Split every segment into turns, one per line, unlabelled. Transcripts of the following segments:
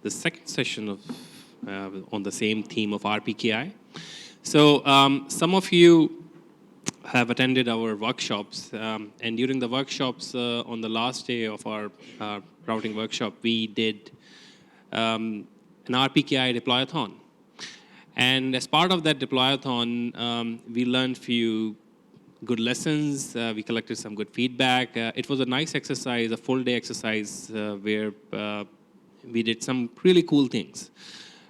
the second session of on the same theme of RPKI. So some of you have attended our workshops, and during the workshops on the last day of our routing workshop, we did an RPKI Deployathon. And as part of that Deployathon, we learned a few good lessons. We collected some good feedback. It was a nice exercise, a full-day exercise where we did some really cool things.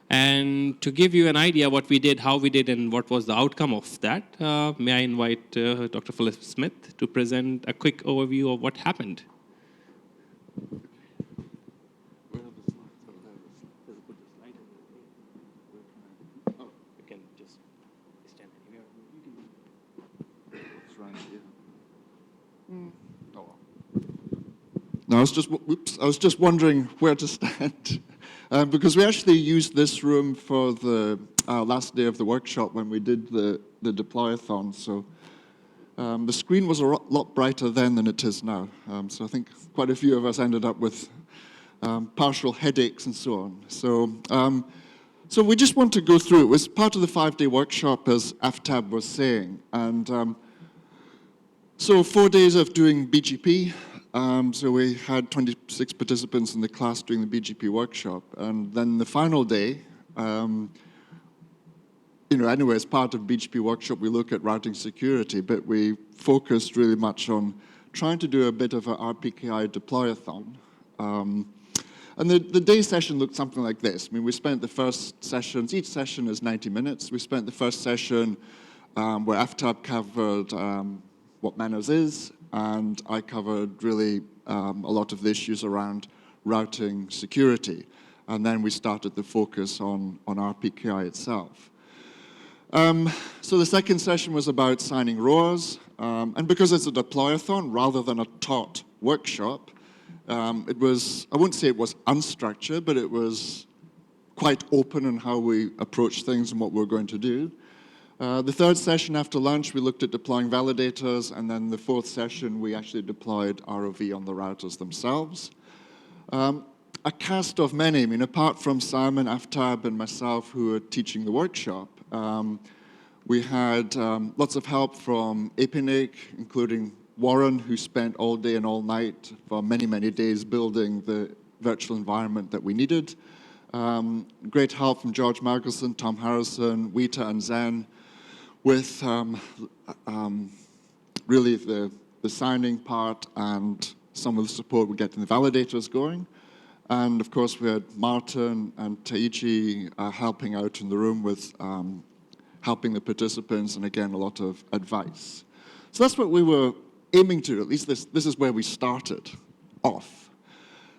And to give you an idea what we did, how we did, and what was the outcome of that, may I invite Dr. Philip Smith to present a quick overview of what happened.
No, I was just wondering where to stand, because we actually used this room for the last day of the workshop when we did the Deployathon. So the screen was a lot brighter then than it is now. So I think quite a few of us ended up with partial headaches and so on. So we just want to go through. It was part of the 5-day workshop, as Aftab was saying, and so 4 days of doing BGP. So we had 26 participants in the class doing the BGP workshop. And then the final day, anyway, as part of BGP workshop, we look at routing security, but we focused really much on trying to do a bit of a RPKI Deployathon. And the day session looked something like this. I mean, we spent the first sessions, each session is 90 minutes. We spent the first session where Aftab covered what manners is, and I covered really a lot of the issues around routing security. And then we started the focus on RPKI itself. So the second session was about signing ROAs. And because it's a deployathon rather than a taught workshop, it was, I wouldn't say it was unstructured, but it was quite open in how we approach things and what we're going to do. The third session after lunch, we looked at deploying validators, and then the fourth session, we actually deployed ROV on the routers themselves. A cast of many, I mean, apart from Simon, Aftab, and myself who were teaching the workshop, we had lots of help from APNIC, including Warren, who spent all day and all night for many, many days building the virtual environment that we needed. Great help from George Margelson, Tom Harrison, Weta, and Zen, with really the signing part and some of the support with getting the validators going. And of course, we had Martin and Taichi helping out in the room with helping the participants, and again, a lot of advice. So that's what we were aiming to, at least this is where we started off.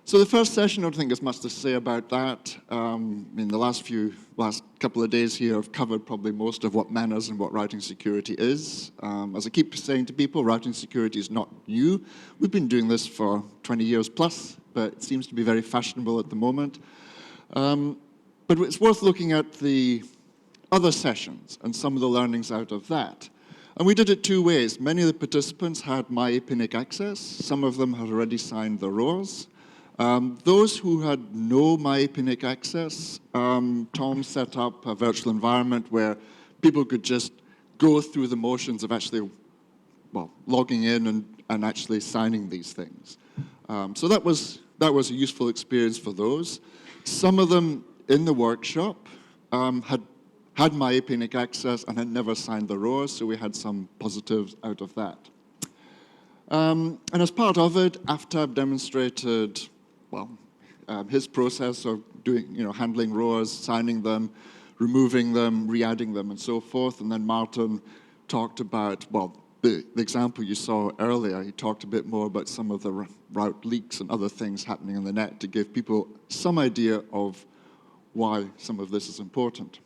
So the first session, I don't think there's much to say about that. In the last couple of days here, I've covered probably most of what manners and what routing security is. As I keep saying to people, routing security is not new. We've been doing this for 20 years plus, but it seems to be very fashionable at the moment. But it's worth looking at the other sessions and some of the learnings out of that. And we did it two ways. Many of the participants had my APNIC access. Some of them had already signed the ROAs. Those who had no MyAPNIC access, Tom set up a virtual environment where people could just go through the motions of actually, well, logging in and actually signing these things. So that was a useful experience for those. Some of them in the workshop had MyAPNIC access and had never signed the ROAs, so we had some positives out of that. And as part of it, Aftab demonstrated his process of doing, handling ROAs, signing them, removing them, re-adding them, and so forth. And then Martin talked about, the example you saw earlier, he talked a bit more about some of the route leaks and other things happening on the net to give people some idea of why some of this is important.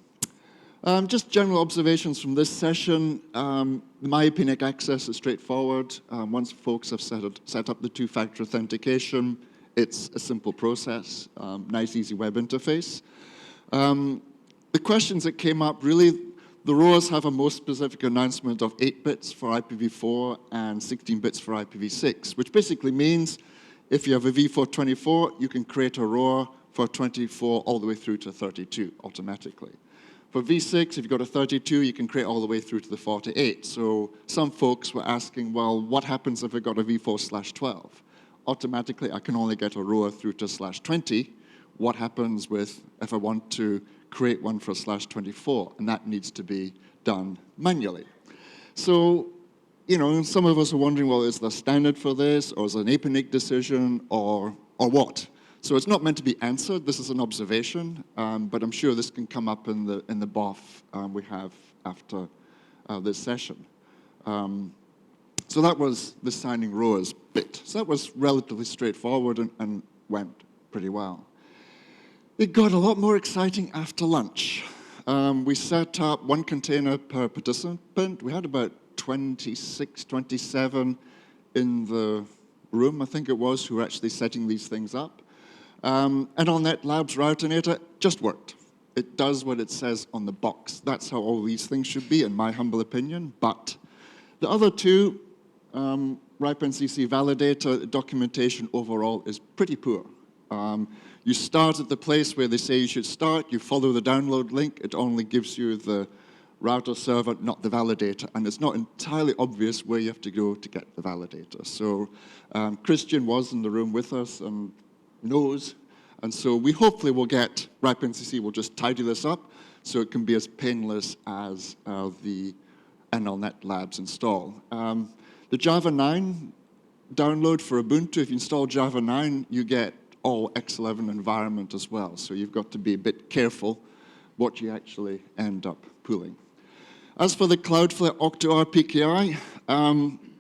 Just general observations from this session. MyAPNIC access is straightforward. Once folks have set up the two-factor authentication, it's a simple process, nice, easy web interface. The questions that came up, really, the ROAs have a most specific announcement of 8 bits for IPv4 and 16 bits for IPv6, which basically means if you have a v424, you can create a ROA for 24 all the way through to 32 automatically. For V6, if you've got a 32, you can create all the way through to the 48. So some folks were asking, well, what happens if I got a V4/12? Automatically, I can only get a rower through to /20. What happens if I want to create one for /24? And that needs to be done manually. So, you know, some of us are wondering, well, is there a standard for this, or is it an APNIC decision, or what? So it's not meant to be answered. This is an observation, but I'm sure this can come up in the BOF we have after this session. So that was the signing rowers bit. So that was relatively straightforward and went pretty well. It got a lot more exciting after lunch. We set up 1 container per participant. We had about 26, 27 in the room, I think it was, who were actually setting these things up. And on that Labs Routinator, just worked. It does what it says on the box. That's how all these things should be, in my humble opinion. But the other two, RIPE-NCC validator documentation overall is pretty poor. You start at the place where they say you should start. You follow the download link. It only gives you the router server, not the validator. And it's not entirely obvious where you have to go to get the validator. So Christian was in the room with us and knows. And so we hopefully will get, RIPE-NCC will just tidy this up so it can be as painless as the NLNet Labs install. The Java 9 download for Ubuntu, if you install Java 9, you get all X11 environment as well. So you've got to be a bit careful what you actually end up pulling. As for the Cloudflare Octo RPKI,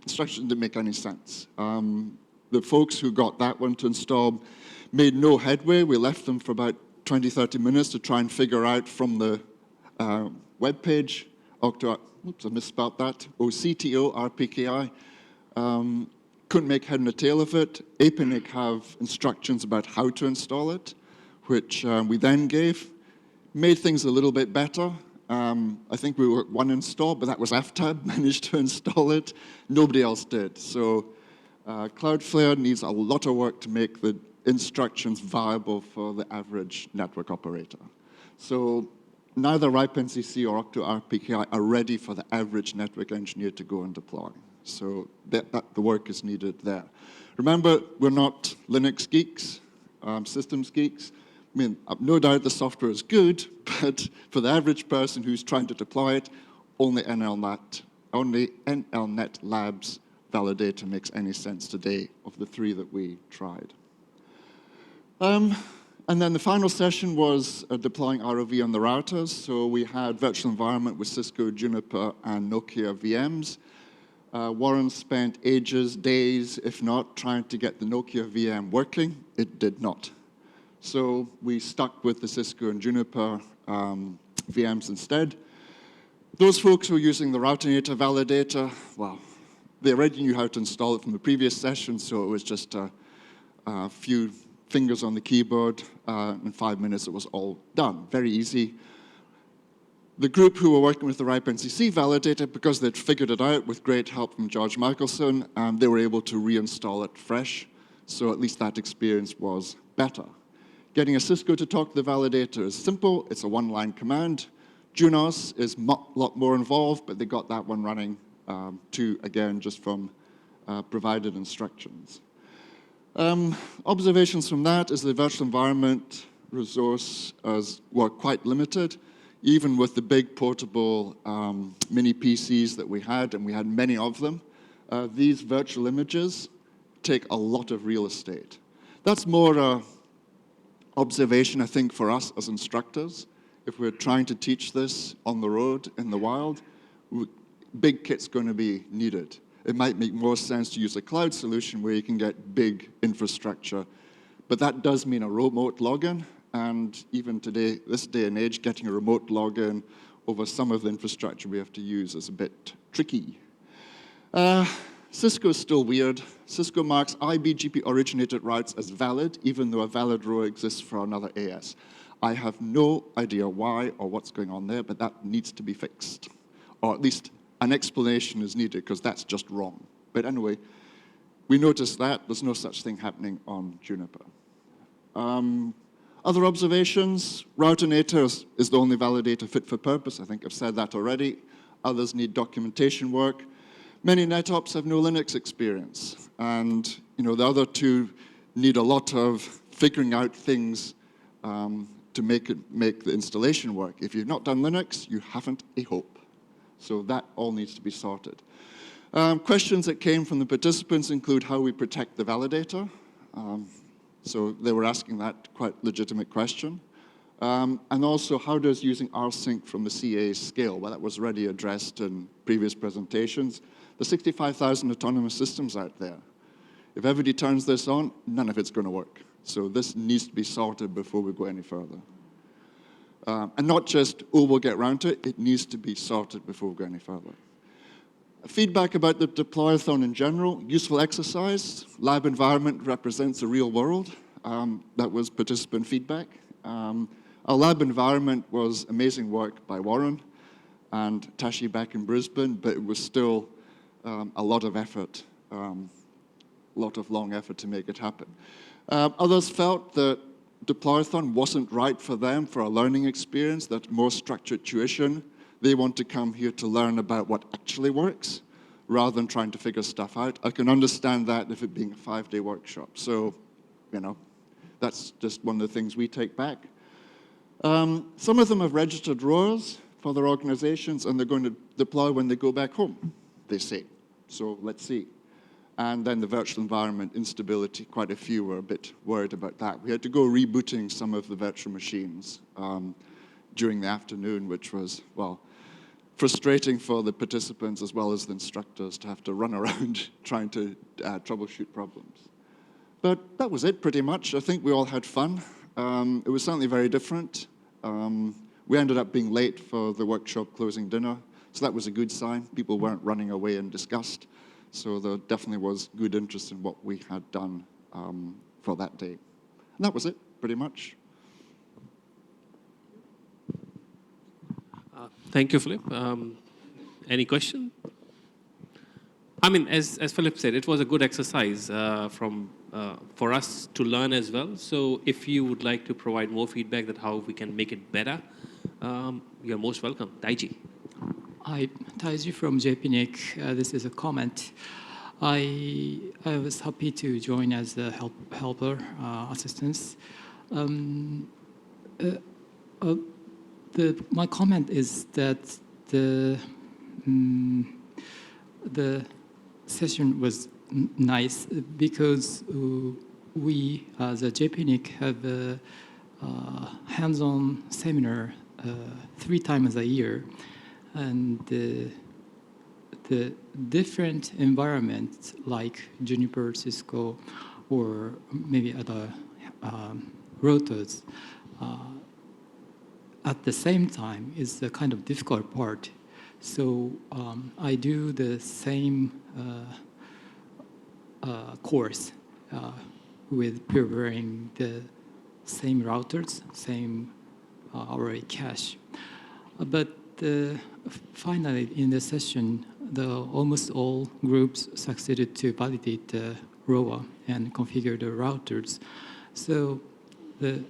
instructions didn't make any sense. The folks who got that one to install made no headway. We left them for about 20, 30 minutes to try and figure out from the web page, Octo, oops, I misspelled that, OCTO RPKI. Couldn't make head and tail of it. APNIC have instructions about how to install it, which we then gave. Made things a little bit better. I think we were at 1 install, but that was FTAB, managed to install it. Nobody else did. So Cloudflare needs a lot of work to make the instructions viable for the average network operator. So neither RIPE-NCC or Octo RPKI are ready for the average network engineer to go and deploy. So the work is needed there. Remember, we're not Linux geeks, systems geeks. I mean, I've no doubt the software is good, but for the average person who's trying to deploy it, only NLNet Labs validator makes any sense today of the 3 that we tried. And then the final session was deploying ROV on the routers. So we had virtual environment with Cisco, Juniper, and Nokia VMs. Warren spent ages, days, if not, trying to get the Nokia VM working. It did not. So we stuck with the Cisco and Juniper VMs instead. Those folks who were using the Routinator validator, well, they already knew how to install it from the previous session, so it was just a few fingers on the keyboard. In 5 minutes, it was all done. Very easy. The group who were working with the RIPE-NCC validator, because they'd figured it out with great help from George Michelson, they were able to reinstall it fresh. So at least that experience was better. Getting a Cisco to talk to the validator is simple. It's a 1-line command. Junos is a lot more involved, but they got that one running too, again, just from provided instructions. Observations from that is the virtual environment resource were quite limited, even with the big portable mini PCs that we had, and we had many of them. These virtual images take a lot of real estate. That's more observation, I think, for us as instructors. If we're trying to teach this on the road, in the wild, big kit's going to be needed. It might make more sense to use a cloud solution where you can get big infrastructure, but that does mean a remote login, and even today, this day and age, getting a remote login over some of the infrastructure we have to use is a bit tricky. Cisco is still weird. Cisco marks IBGP originated routes as valid, even though a valid row exists for another AS. I have no idea why or what's going on there, but that needs to be fixed. Or at least an explanation is needed, because that's just wrong. But anyway, we noticed that. There's no such thing happening on Juniper. Other observations, Routinator is the only validator fit for purpose. I think I've said that already. Others need documentation work. Many NetOps have no Linux experience. And the other two need a lot of figuring out things to make the installation work. If you've not done Linux, you haven't a hope. So that all needs to be sorted. Questions that came from the participants include how we protect the validator. So they were asking that quite legitimate question. And also, how does using rsync from the CA scale? Well, that was already addressed in previous presentations. There's 65,000 autonomous systems out there. If everybody turns this on, none of it's going to work. So this needs to be sorted before we go any further. And not just, oh, we'll get around to it. It needs to be sorted before we go any further. Feedback about the Deployathon in general, useful exercise. Lab environment represents the real world. That was participant feedback. Our lab environment was amazing work by Warren and Tashi back in Brisbane, but it was still a lot of effort, a lot of long effort to make it happen. Others felt that Deployathon wasn't right for them for a learning experience, that more structured tuition. They want to come here to learn about what actually works rather than trying to figure stuff out. I can understand that if it being a 5-day workshop. So, that's just one of the things we take back. Some of them have registered ROAs for their organizations, and they're going to deploy when they go back home, they say. So let's see. And then the virtual environment instability, quite a few were a bit worried about that. We had to go rebooting some of the virtual machines during the afternoon, which was, well, frustrating for the participants as well as the instructors to have to run around trying to troubleshoot problems. But that was it, pretty much. I think we all had fun. It was certainly very different. We ended up being late for the workshop closing dinner, so that was a good sign. People weren't running away in disgust. So there definitely was good interest in what we had done for that day. And that was it, pretty much.
Thank you, Philip. Any question? I mean, as Philip said, it was a good exercise for us to learn as well. So if you would like to provide more feedback that how we can make it better, you're most welcome. Taiji.
Hi, Taiji from APNIC. This is a comment. I was happy to join as a helper assistance. My comment is that the session was nice because we, as a APNIC, have a hands-on seminar 3 times a year, and the different environments like Juniper, Cisco, or maybe other routers at the same time is the kind of difficult part. So I do the same course with preparing the same routers, same array cache. But finally, in the session, almost all groups succeeded to validate the ROA and configure the routers. So the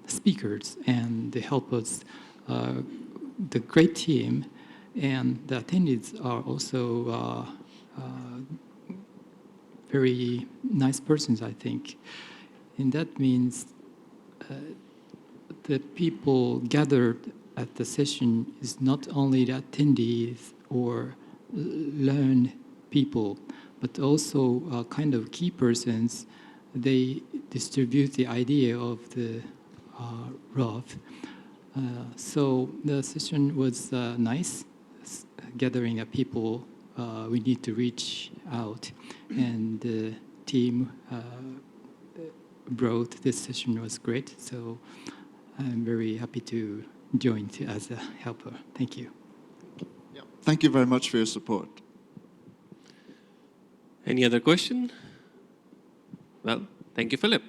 speakers and the helpers, the great team, and the attendees are also very nice persons, I think. And that means the people gathered at the session is not only the attendees or learn people, but also kind of key persons. They distribute the idea of the ROV. So the session was nice, gathering people we need to reach out, and the team brought this session was great. So I'm very happy to join as a helper. Thank you.
Yeah. Thank you very much for your support.
Any other question? Well, thank you, Philip.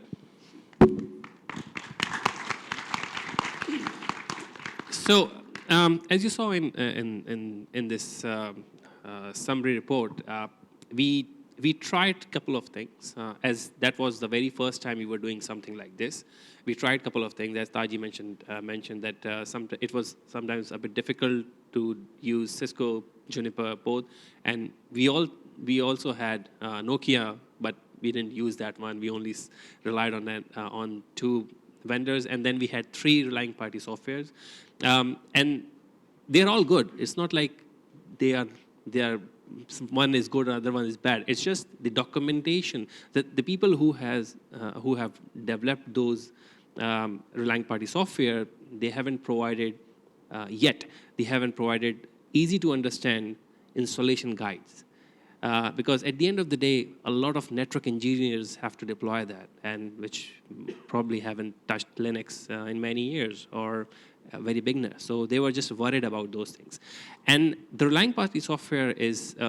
So, as you saw in this summary report, we we tried a couple of things, as that was the very first time we were doing something like this. We tried a couple of things, as Taji mentioned that it was sometimes a bit difficult to use Cisco, Juniper both, and we also had Nokia, but we didn't use that one. We only relied on that on 2 vendors, and then we had 3 relying party softwares, and they're all good. It's not like they are one is good, other one is bad. It's just the documentation that the people who have developed those relying party software, they haven't provided yet. They haven't provided easy to understand installation guides. Because at the end of the day, a lot of network engineers have to deploy that, and which probably haven't touched Linux in many years or very beginner. So they were just worried about those things. And the relying party software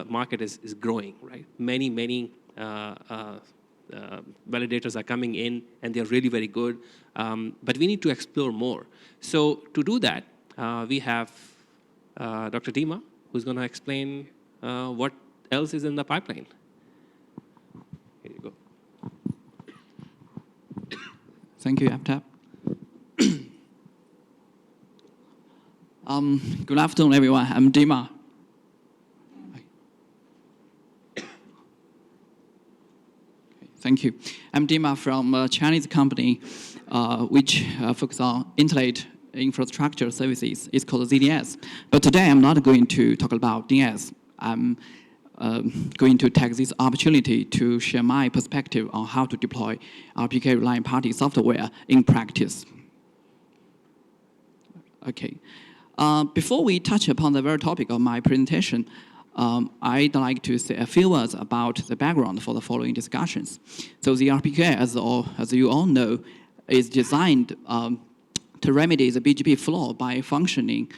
market is growing, right? Many validators are coming in, and they're really very good. But we need to explore more. So to do that, we have Dr. Dima, who's going to explain what else is in the pipeline. Here you go.
Thank you, Aptap. Good afternoon, everyone. I'm Dima. Thank you. I'm Dima from a Chinese company which focuses on internet infrastructure services. It's called ZDS. But today I'm not going to talk about DS. I'm going to take this opportunity to share my perspective on how to deploy RPK relying party software in practice. Okay. Before we touch upon the very topic of my presentation, I'd like to say a few words about the background for the following discussions. So the RPKI, as you all know, is designed to remedy the BGP flaw by functioning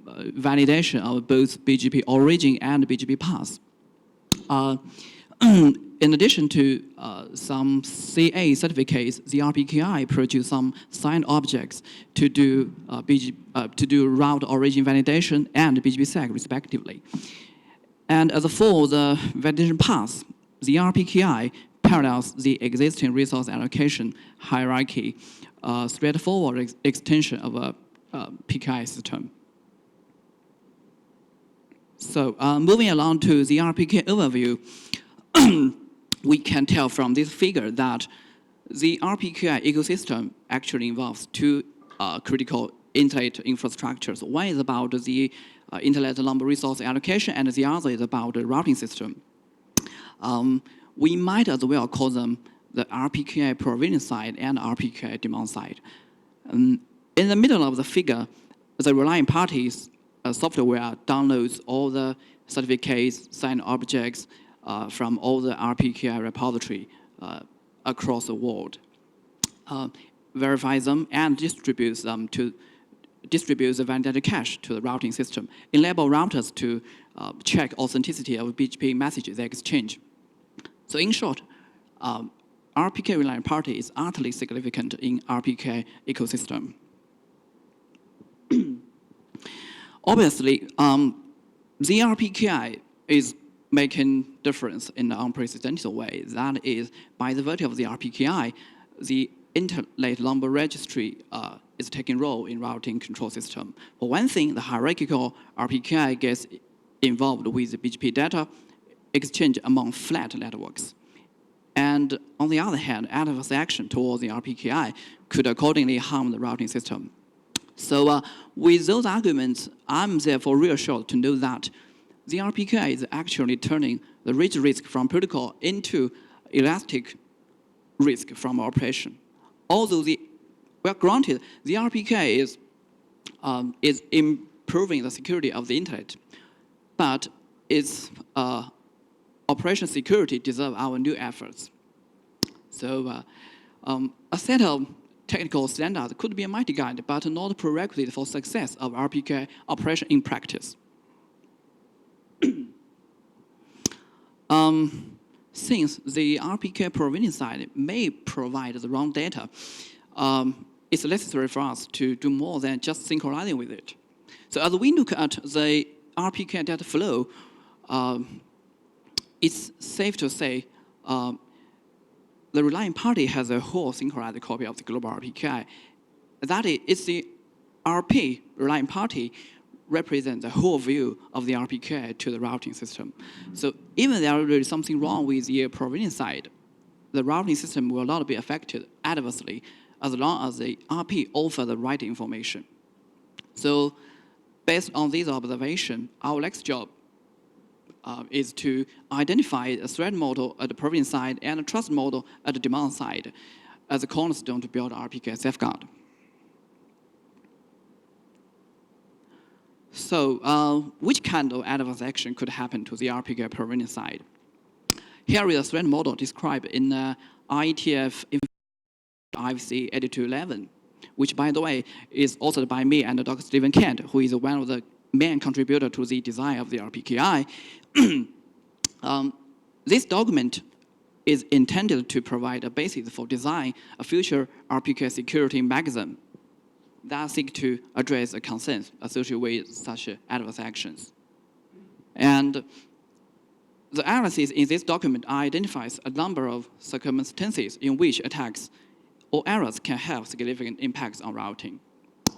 validation of both BGP origin and BGP path. In addition to some CA certificates, the RPKI produce some signed objects to do route origin validation and BGP-SEC respectively. And as for the validation path, the RPKI parallels the existing resource allocation hierarchy, straightforward extension of a PKI system. So moving along to the RPK overview, we can tell from this figure that the RPKI ecosystem actually involves 2 critical internet infrastructures. One is about the internet number resource allocation, and the other is about the routing system. We might as well call them the RPKI provisioning side and RPKI demand side. In the middle of the figure, the relying parties software downloads all the certificates, signed objects from all the RPKI repository across the world, verifies them, and distributes the validated cache to the routing system, enable routers to check authenticity of BGP messages they exchange. So in short, RPK relying party is utterly significant in RPK ecosystem. Obviously, the RPKI is making difference in an unprecedented way. That is, by the virtue of the RPKI, the internet number registry is taking role in routing control system. For one thing, the hierarchical RPKI gets involved with the BGP data exchange among flat networks. And on the other hand, adverse action towards the RPKI could accordingly harm the routing system. So with those arguments, I'm therefore reassured to know that the RPKI is actually turning the rigid risk from protocol into elastic risk from operation. Although granted, the RPKI is improving the security of the internet, but its operation security deserves our new efforts. So a set of technical standards could be a mighty guide, but not a prerequisite for success of RPKI operation in practice. Since the RPK provisioning side may provide the wrong data, it's necessary for us to do more than just synchronizing with it. So as we look at the RPK data flow, it's safe to say the relying party has a whole synchronized copy of the global RPKI. That is, it's the RP relying party represents the whole view of the RPKI to the routing system. So even there is something wrong with the provisioning side, the routing system will not be affected adversely as long as the RP offers the right information. So based on this observation, our next job is to identify a threat model at the provisioning side and a trust model at the demand side as a cornerstone to build RPKI safeguard. So which kind of adverse action could happen to the RPKI provisioning side? Here is a threat model described in IETF IFC8211, which, by the way, is authored by me and Dr. Stephen Kent, who is one of the main contributors to the design of the RPKI. This document is intended to provide a basis for design a future RPKI security mechanism that seek to address the concerns associated with such adverse actions. And the analysis in this document identifies a number of circumstances in which attacks or errors can have significant impacts on routing.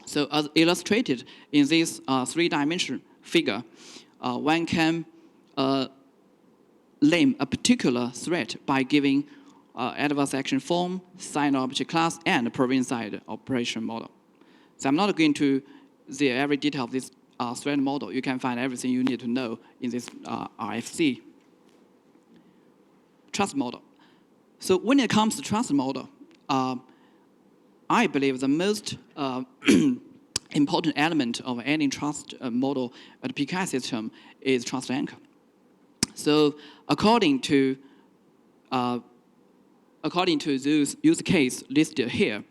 So as illustrated in this three-dimensional figure, one can name a particular threat by giving adverse action form, sign object class, and provision side operation model. So I'm not going to see every detail of this threat model. You can find everything you need to know in this RFC. Trust model. So when it comes to trust model, I believe the most important element of any trust model at the PKI system is trust anchor. So according to those use case listed here,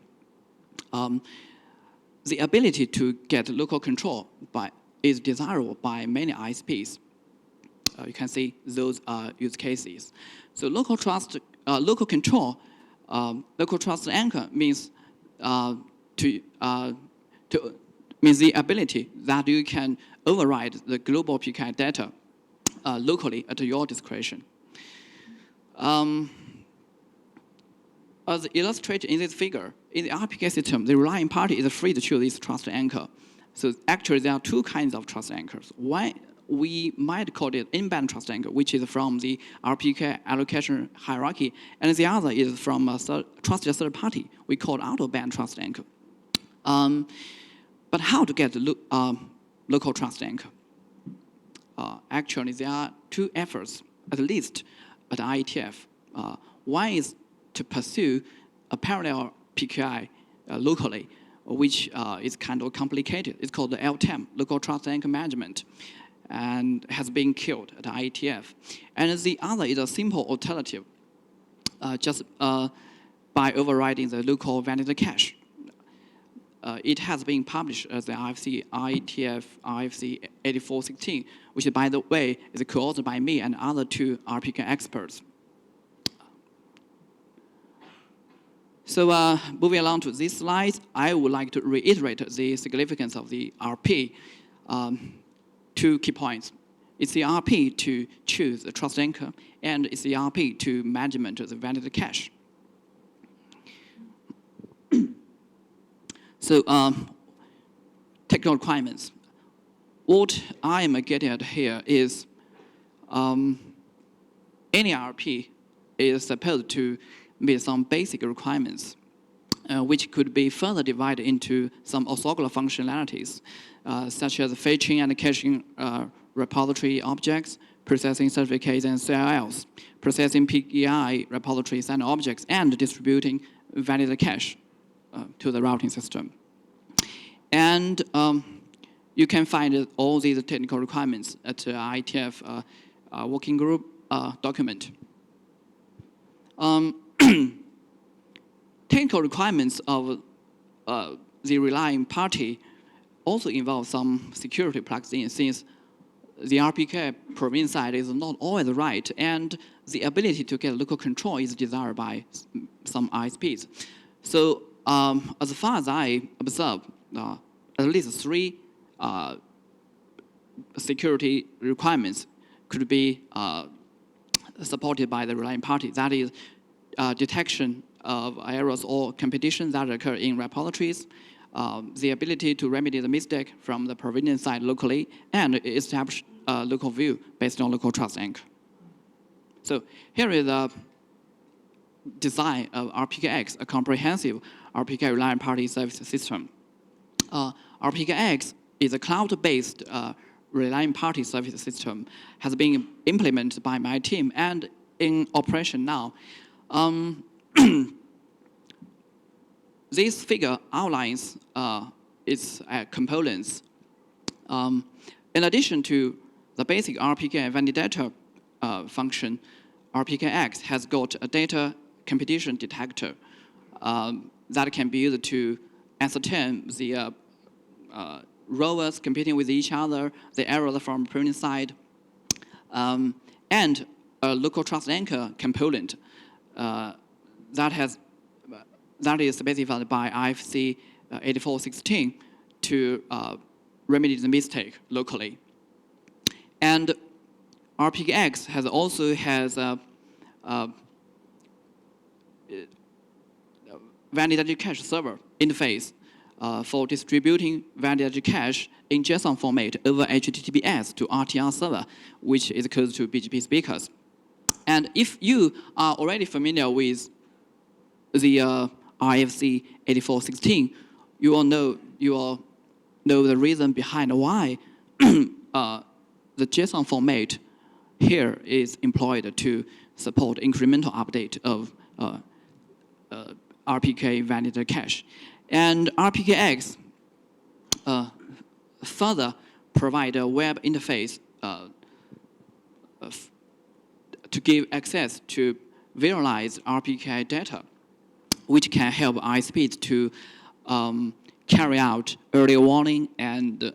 the ability to get local control is desirable by many ISPs. You can see those use cases. So local control, local trust anchor means means the ability that you can override the global PKI data locally at your discretion. As illustrated in this figure, in the RPKI system, the relying party is free to choose this trust anchor. So actually, there are two kinds of trust anchors. One, we might call it inbound trust anchor, which is from the RPKI allocation hierarchy, and the other is from a trusted third party. We call it out-of-band trust anchor. But how to get the local trust anchor? Actually, there are two efforts, at least at IETF. One is to pursue a parallel PKI locally, which is kind of complicated. It's called the LTAM, Local Trust Anchor Management, and has been killed at IETF. And the other is a simple alternative, just by overriding the local vanity cache. It has been published as the IETF IFC 8416, which, by the way, is co-authored by me and other two RPKI experts. So moving along to this slide, I would like to reiterate the significance of the RP. Two key points. It's the RP to choose the trust anchor, and it's the RP to management the vanity cache. So technical requirements. What I am getting at here is any RP is supposed to meet some basic requirements, which could be further divided into some orthogonal functionalities, such as fetching and caching repository objects, processing certificates and CLLs, processing PKI repositories and objects, and distributing vanity cache to the routing system. And you can find all these technical requirements at the IETF working group document. Technical requirements of the relying party also involve some security plugins, since the RPKI provision side is not always right, and the ability to get local control is desired by some ISPs. So as far as I observe, at least three security requirements could be supported by the relying party. That is detection of errors or competition that occur in repositories, the ability to remedy the mistake from the provenance side locally, and establish a local view based on local trust anchor. So here is a design of RPKX, a comprehensive RPKI reliant party service system. RPKX is a cloud-based reliant party service system, has been implemented by my team and in operation now. This figure outlines its components. In addition to the basic RPKI validator function, RPKX has got a data competition detector that can be used to ascertain the rowers competing with each other, the errors from the provenance side, and a local trust anchor component that is specified by IFC 8416 to remedy the mistake locally. And RPKX has a validated cache server interface for distributing validated cache in JSON format over HTTPS to RTR server, which is close to BGP speakers. And if you are already familiar with the IFC 8416, you will know the reason behind why the JSON format here is employed to support incremental update of RPK validated cache. And RPKX further provide a web interface to give access to visualize RPKI data, which can help ISPs to carry out early warning and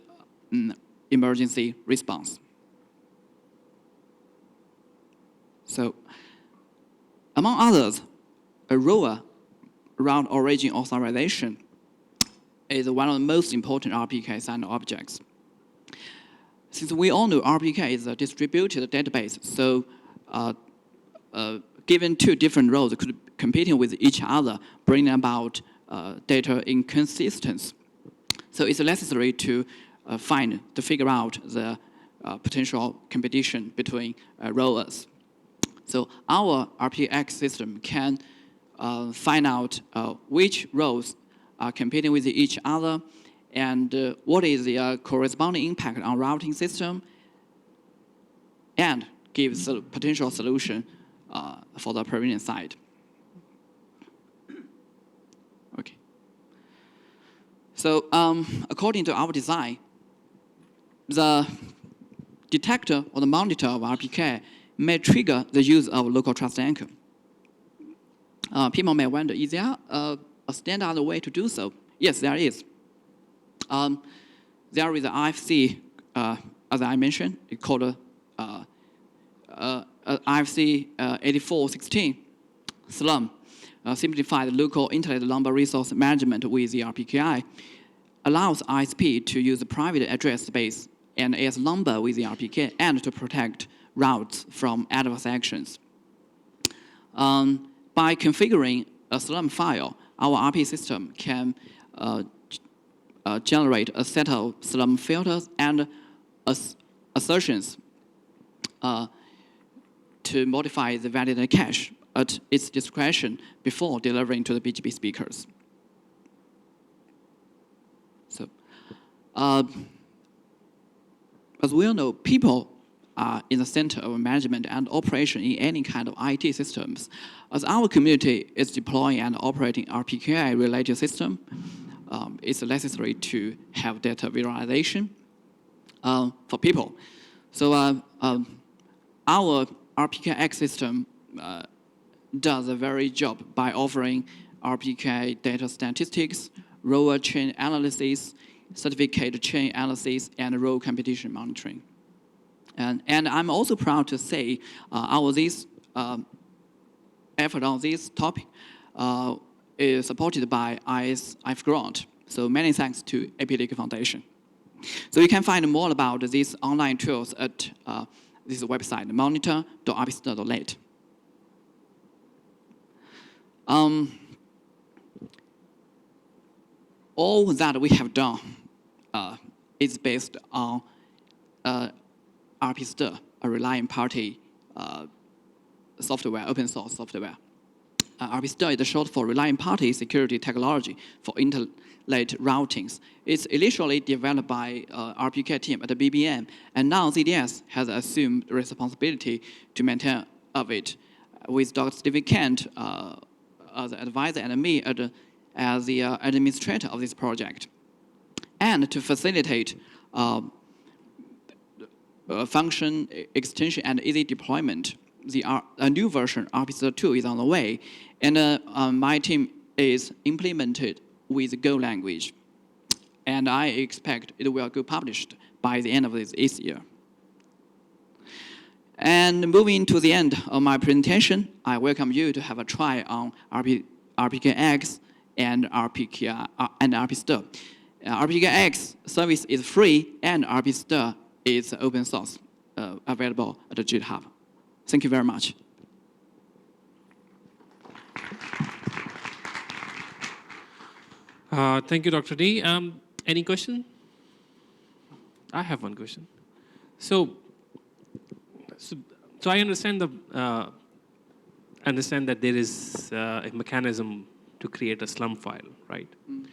emergency response. So, among others, a rower round origin authorization is one of the most important RPKI standard objects. Since we all know RPKI is a distributed database, so given two different roles could be competing with each other, bringing about data inconsistency. So it's necessary to figure out the potential competition between rowers. So our RPKX system can find out which roles are competing with each other and what is the corresponding impact on routing system, and gives a potential solution for the provenance side. Okay. So according to our design, the detector or the monitor of RPK may trigger the use of local trust anchor. People may wonder, is there a standard way to do so? Yes, there is. There is the IFC, as I mentioned, it's called IFC 8416 SLUM, simplified local internet number resource management with the RPKI, allows ISP to use a private address space and AS number with the RPK and to protect routes from adverse actions. By configuring a SLUM file, our RP system can generate a set of SLUM filters and assertions to modify the validated cache at its discretion before delivering to the BGP speakers. So, as we all know, people are in the center of management and operation in any kind of IT systems. As our community is deploying and operating RPKI-related system, it's necessary to have data visualization for people. So our RPKX system does a very job by offering RPKI data statistics, row chain analysis, certificate chain analysis, and row competition monitoring. And I'm also proud to say this effort on this topic is supported by ISF grant. So many thanks to APNIC Foundation. So you can find more about these online tools at this website, monitor.rpster.net. All that we have done is based on RPster, a relying party software, open source software. RPster is short for Relying Party Security Technology for Internet Routings. It's initially developed by RPKI team at the BBM, and now ZDS has assumed responsibility to maintain of it, with Dr. Stephen Kent as the advisor and me as the administrator of this project. And to facilitate function extension and easy deployment, a new version, RPster 2, is on the way, and my team is implemented with Go language. And I expect it will go published by the end of this year. And moving to the end of my presentation, I welcome you to have a try on RPKX and RPster. RPKX service is free, and RPster is open source, available at the GitHub. Thank you very much.
Thank you, Dr. D. Any question? I have one question. So I understand that there is a mechanism to create a slum file, right? Mm.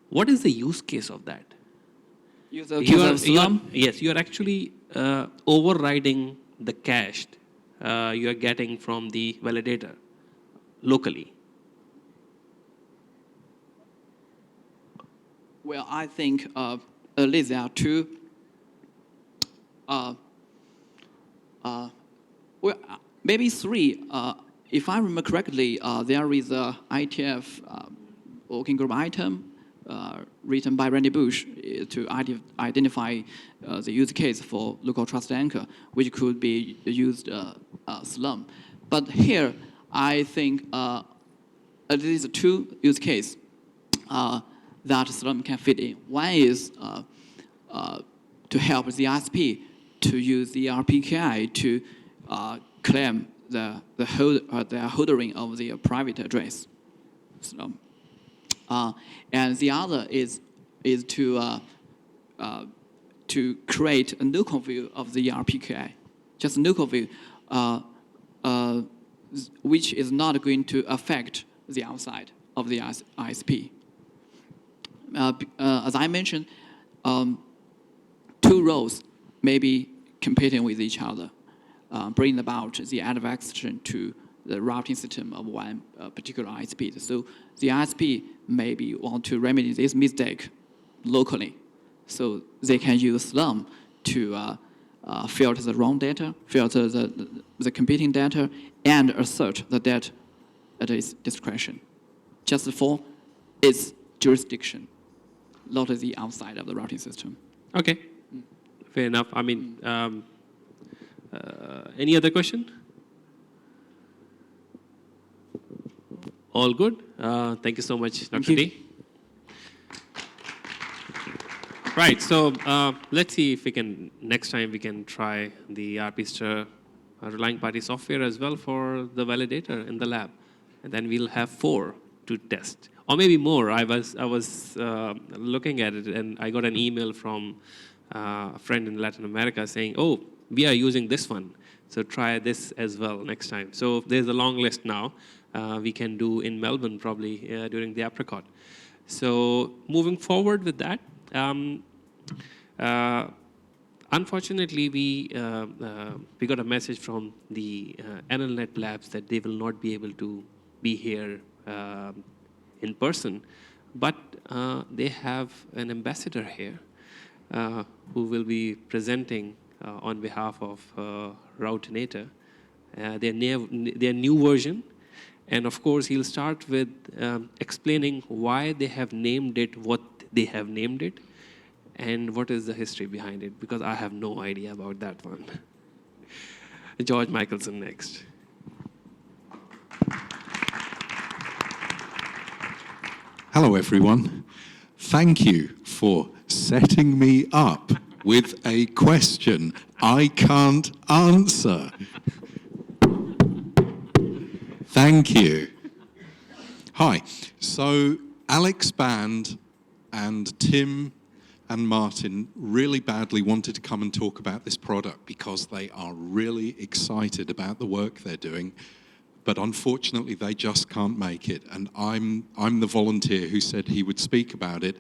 What is the use case of that?
Yes,
you are actually overriding the cache you are getting from the validator locally.
Well, I think at least there are two. Well, maybe three. If I remember correctly, there is a ITF working group item written by Randy Bush to identify the use case for local trust anchor, which could be used Slum. But here, I think at least two use cases that Slum can fit in. One is to help the ISP to use the RPKI to claim the holding of the private address. And the other is to create a local view of the RPKI, just a local view, which is not going to affect the outside of the ISP. As I mentioned, two roles may be competing with each other, bringing about the advection to the routing system of one particular ISP. So the ISP maybe want to remedy this mistake locally, so they can use Slum to filter the wrong data, filter the competing data, and assert the data at its discretion, just for its jurisdiction, not the outside of the routing system.
Okay, fair enough. I mean, any other question? All good. Thank you so much, Dr. D. Right, so let's see if we can, next time we can try the RPster relying party software as well for the validator in the lab. And then we'll have 4 to test, or maybe more. I was looking at it, and I got an email from a friend in Latin America saying, oh, we are using this one, so try this as well next time. So there's a long list now. We can do in Melbourne probably during the Apricot. So moving forward with that, unfortunately we got a message from the NLNet labs that they will not be able to be here in person, but they have an ambassador here who will be presenting on behalf of Routinator, their new version. And of course, he'll start with explaining why they have named it what they have named it, and what is the history behind it, because I have no idea about that one. George Michelson next.
Hello, everyone. Thank you for setting me up with a question I can't answer. Thank you. Hi. So Alex Band and Tim and Martin really badly wanted to come and talk about this product because they are really excited about the work they're doing, but unfortunately they just can't make it. And I'm the volunteer who said he would speak about it.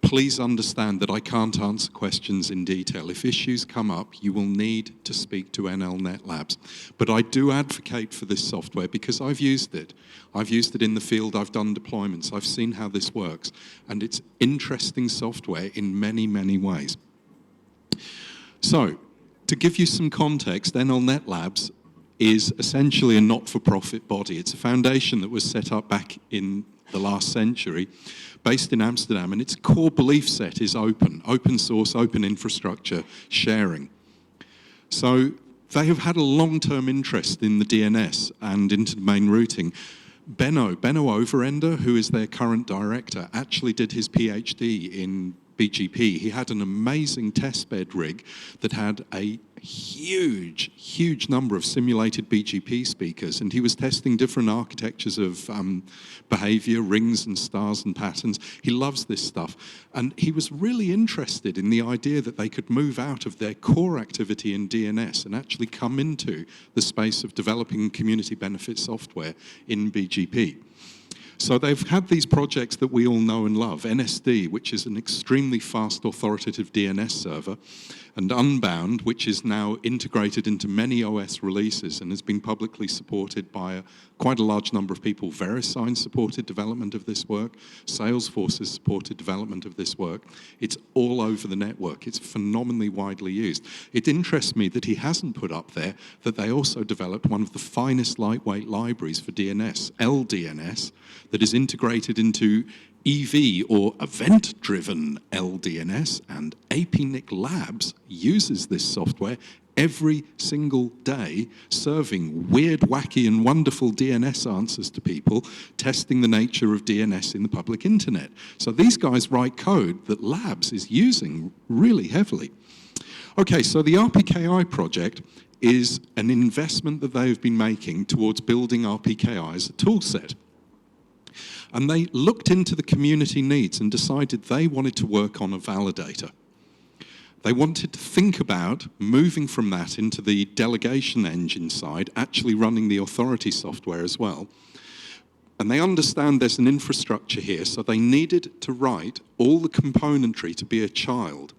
Please understand that I can't answer questions in detail. If issues come up, you will need to speak to NLNet Labs. But I do advocate for this software because I've used it. I've used it in the field, I've done deployments, I've seen how this works. And it's interesting software in many, many ways. So, to give you some context, NLNet Labs is essentially a not-for-profit body. It's a foundation that was set up back in the last century, based in Amsterdam, and its core belief set is open source, open infrastructure, sharing. So they have had a long-term interest in the DNS and inter-domain routing. Benno Overender, who is their current director, actually did his PhD in BGP. He had an amazing testbed rig that had a huge number of simulated BGP speakers, and he was testing different architectures of behavior, rings and stars and patterns. He loves this stuff, and he was really interested in the idea that they could move out of their core activity in DNS and actually come into the space of developing community benefit software in BGP. So they've had these projects that we all know and love, NSD, which is an extremely fast authoritative DNS server, and Unbound, which is now integrated into many OS releases and has been publicly supported by quite a large number of people. VeriSign supported development of this work. Salesforce has supported development of this work. It's all over the network. It's phenomenally widely used. It interests me that he hasn't put up there that they also developed one of the finest lightweight libraries for DNS, LDNS, that is integrated into EV, or event-driven LDNS, and APNIC Labs uses this software every single day, serving weird, wacky, and wonderful DNS answers to people, testing the nature of DNS in the public internet. So these guys write code that Labs is using really heavily. Okay, so the RPKI project is an investment that they've been making towards building RPKI as a tool set. And they looked into the community needs and decided they wanted to work on a validator. They wanted to think about moving from that into the delegation engine side, actually running the authority software as well. And they understand there's an infrastructure here, so they needed to write all the componentry to be a child.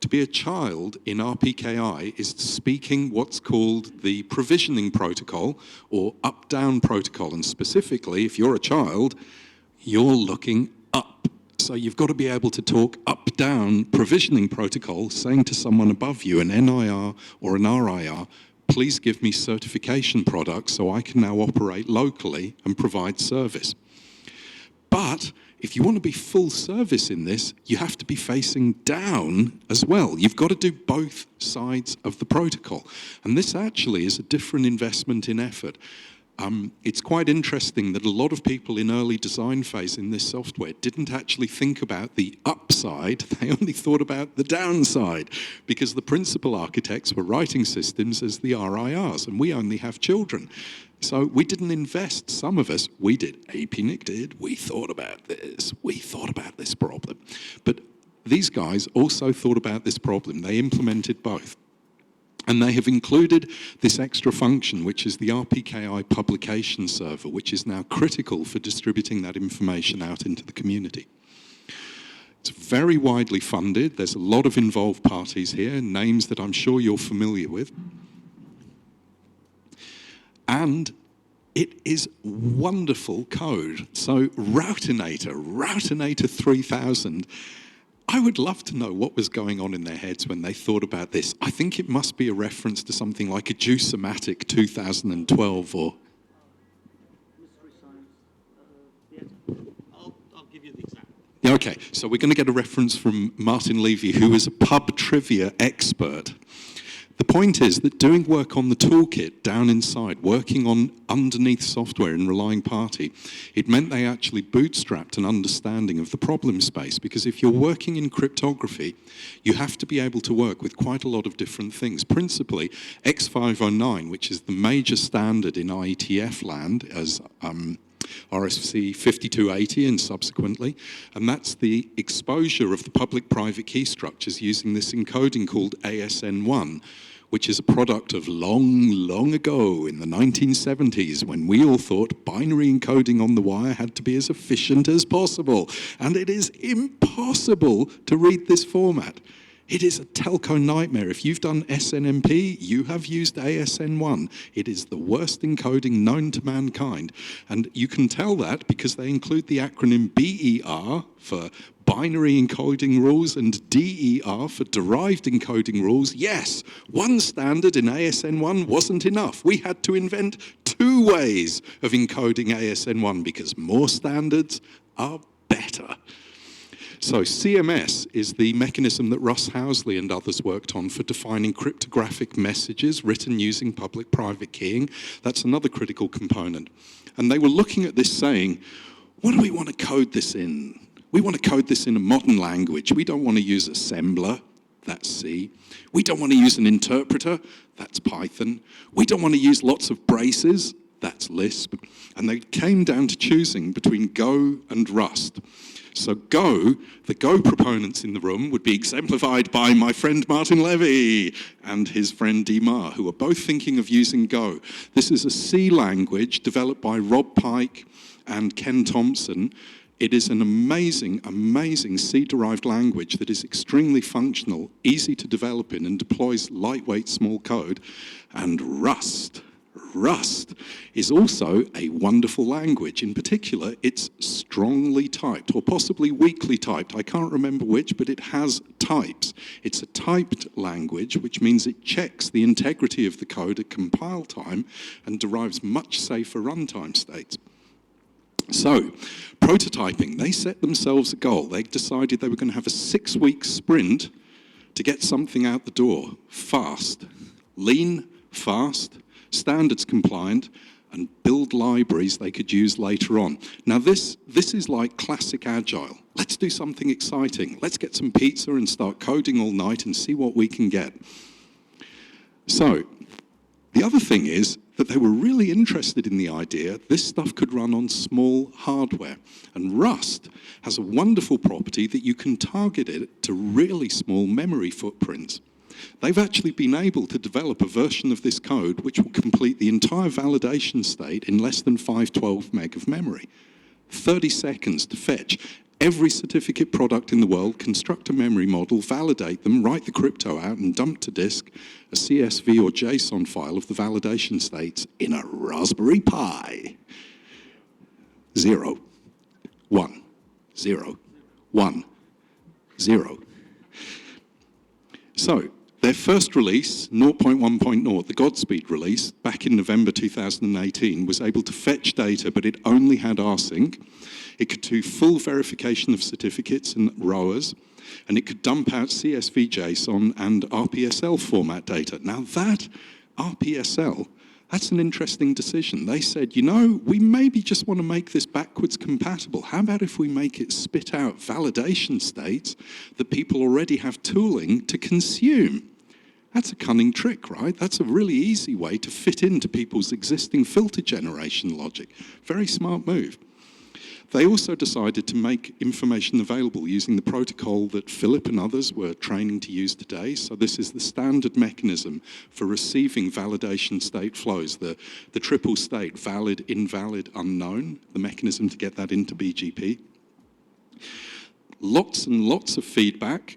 To be a child in RPKI is speaking what's called the provisioning protocol or up-down protocol. And specifically, if you're a child, you're looking up. So you've got to be able to talk up-down provisioning protocol, saying to someone above you, an NIR or an RIR, please give me certification products so I can now operate locally and provide service. But if you want to be full service in this, you have to be facing down as well. You've got to do both sides of the protocol. And this actually is a different investment in effort. It's quite interesting that a lot of people in early design phase in this software didn't actually think about the upside, they only thought about the downside, because the principal architects were writing systems as the RIRs, and we only have children. So we didn't invest, some of us, we did, APNIC did, we thought about this problem. But these guys also thought about this problem, they implemented both. And they have included this extra function, which is the RPKI publication server, which is now critical for distributing that information out into the community. It's very widely funded. There's a lot of involved parties here, names that I'm sure you're familiar with. And it is wonderful code. So Routinator 3000, I would love to know what was going on in their heads when they thought about this. I think it must be a reference to something like a Juice-O-Matic 2012 or...
I'll give you the example.
Yeah, okay, so we're going to get a reference from Martin Levy, who is a pub trivia expert. The point is that doing work on the toolkit down inside, working on underneath software in Relying Party, it meant they actually bootstrapped an understanding of the problem space, because if you're working in cryptography, you have to be able to work with quite a lot of different things. Principally, X509, which is the major standard in IETF land as RFC 5280 and subsequently, and that's the exposure of the public-private key structures using this encoding called ASN1, which is a product of long ago in the 1970s when we all thought binary encoding on the wire had to be as efficient as possible. And it is impossible to read this format. It is a telco nightmare. If you've done SNMP, you have used ASN1. It is the worst encoding known to mankind. And you can tell that because they include the acronym BER for binary encoding rules and DER for derived encoding rules. Yes, one standard in ASN1 wasn't enough. We had to invent 2 ways of encoding ASN1 because more standards are better. So CMS is the mechanism that Russ Housley and others worked on for defining cryptographic messages written using public-private keying. That's another critical component. And they were looking at this saying, what do we want to code this in? We want to code this in a modern language. We don't want to use assembler, that's C. We don't want to use an interpreter, that's Python. We don't want to use lots of braces, that's Lisp. And they came down to choosing between Go and Rust. So Go, the Go proponents in the room would be exemplified by my friend Martin Levy and his friend Dimar, who are both thinking of using Go. This is a C language developed by Rob Pike and Ken Thompson. It is an amazing, amazing C-derived language that is extremely functional, easy to develop in, and deploys lightweight small code. And Rust is also a wonderful language. In particular, it's strongly typed, or possibly weakly typed. I can't remember which, but it has types. It's a typed language, which means it checks the integrity of the code at compile time and derives much safer runtime states. So, prototyping, they set themselves a goal. They decided they were going to have a 6-week sprint to get something out the door, fast, lean, fast, standards compliant, and build libraries they could use later on. Now this is like classic agile. Let's do something exciting. Let's get some pizza and start coding all night and see what we can get. So the other thing is that they were really interested in the idea this stuff could run on small hardware. And Rust has a wonderful property that you can target it to really small memory footprints. They've actually been able to develop a version of this code which will complete the entire validation state in less than 512 meg of memory. 30 seconds to fetch every certificate product in the world, construct a memory model, validate them, write the crypto out, and dump to disk a CSV or JSON file of the validation states in a Raspberry Pi. 0, 1, 0, 1, 0. So, their first release, 0.1.0, the Godspeed release, back in November 2018, was able to fetch data, but it only had rsync. It could do full verification of certificates and ROAs, and it could dump out CSV JSON and RPSL format data. Now that RPSL, that's an interesting decision. They said, you know, we maybe just want to make this backwards compatible. How about if we make it spit out validation states that people already have tooling to consume? That's a cunning trick, right? That's a really easy way to fit into people's existing filter generation logic. Very smart move. They also decided to make information available using the protocol that Philip and others were training to use today. So this is the standard mechanism for receiving validation state flows, the triple state, valid, invalid, unknown, the mechanism to get that into BGP. Lots and lots of feedback.